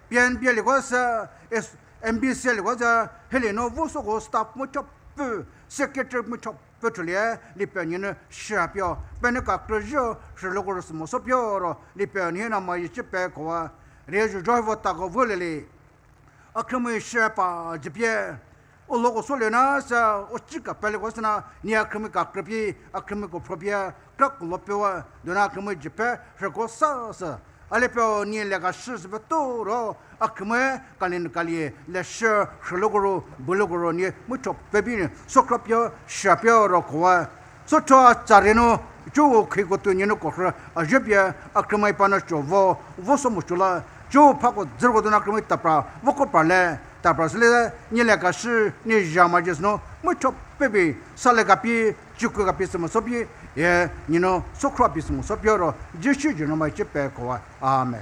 PNBA le gosa es MBCA le gosa heleno voso go stop mo to pe secretary mo to petrolia li penine shrapio pano kakto sherlokoro mo sopio ro li penina mai chipe ko reju joivo ta go volele akame shepa jipye o logo solena sa o chika pele go sana ni akame ka krepi akame ko propia krak lopewa dona akame jipe rego sa alepo ni le ga shis betoro akame kalin kalie le she shlogoro bulogoro ni mucho pebine sokropio shapio ro ko so to chareno jo khigo to ni no ko ajebia akame pana chovo voso muchula jo pago zergo dona krimi tapra voko parle tapra sle ni le ka shi ni jama jesno mucho bebe sale kapi chuku kapi smo sobi ye ni no sokra pi smo sobioro jishi jino mai chepe ko amen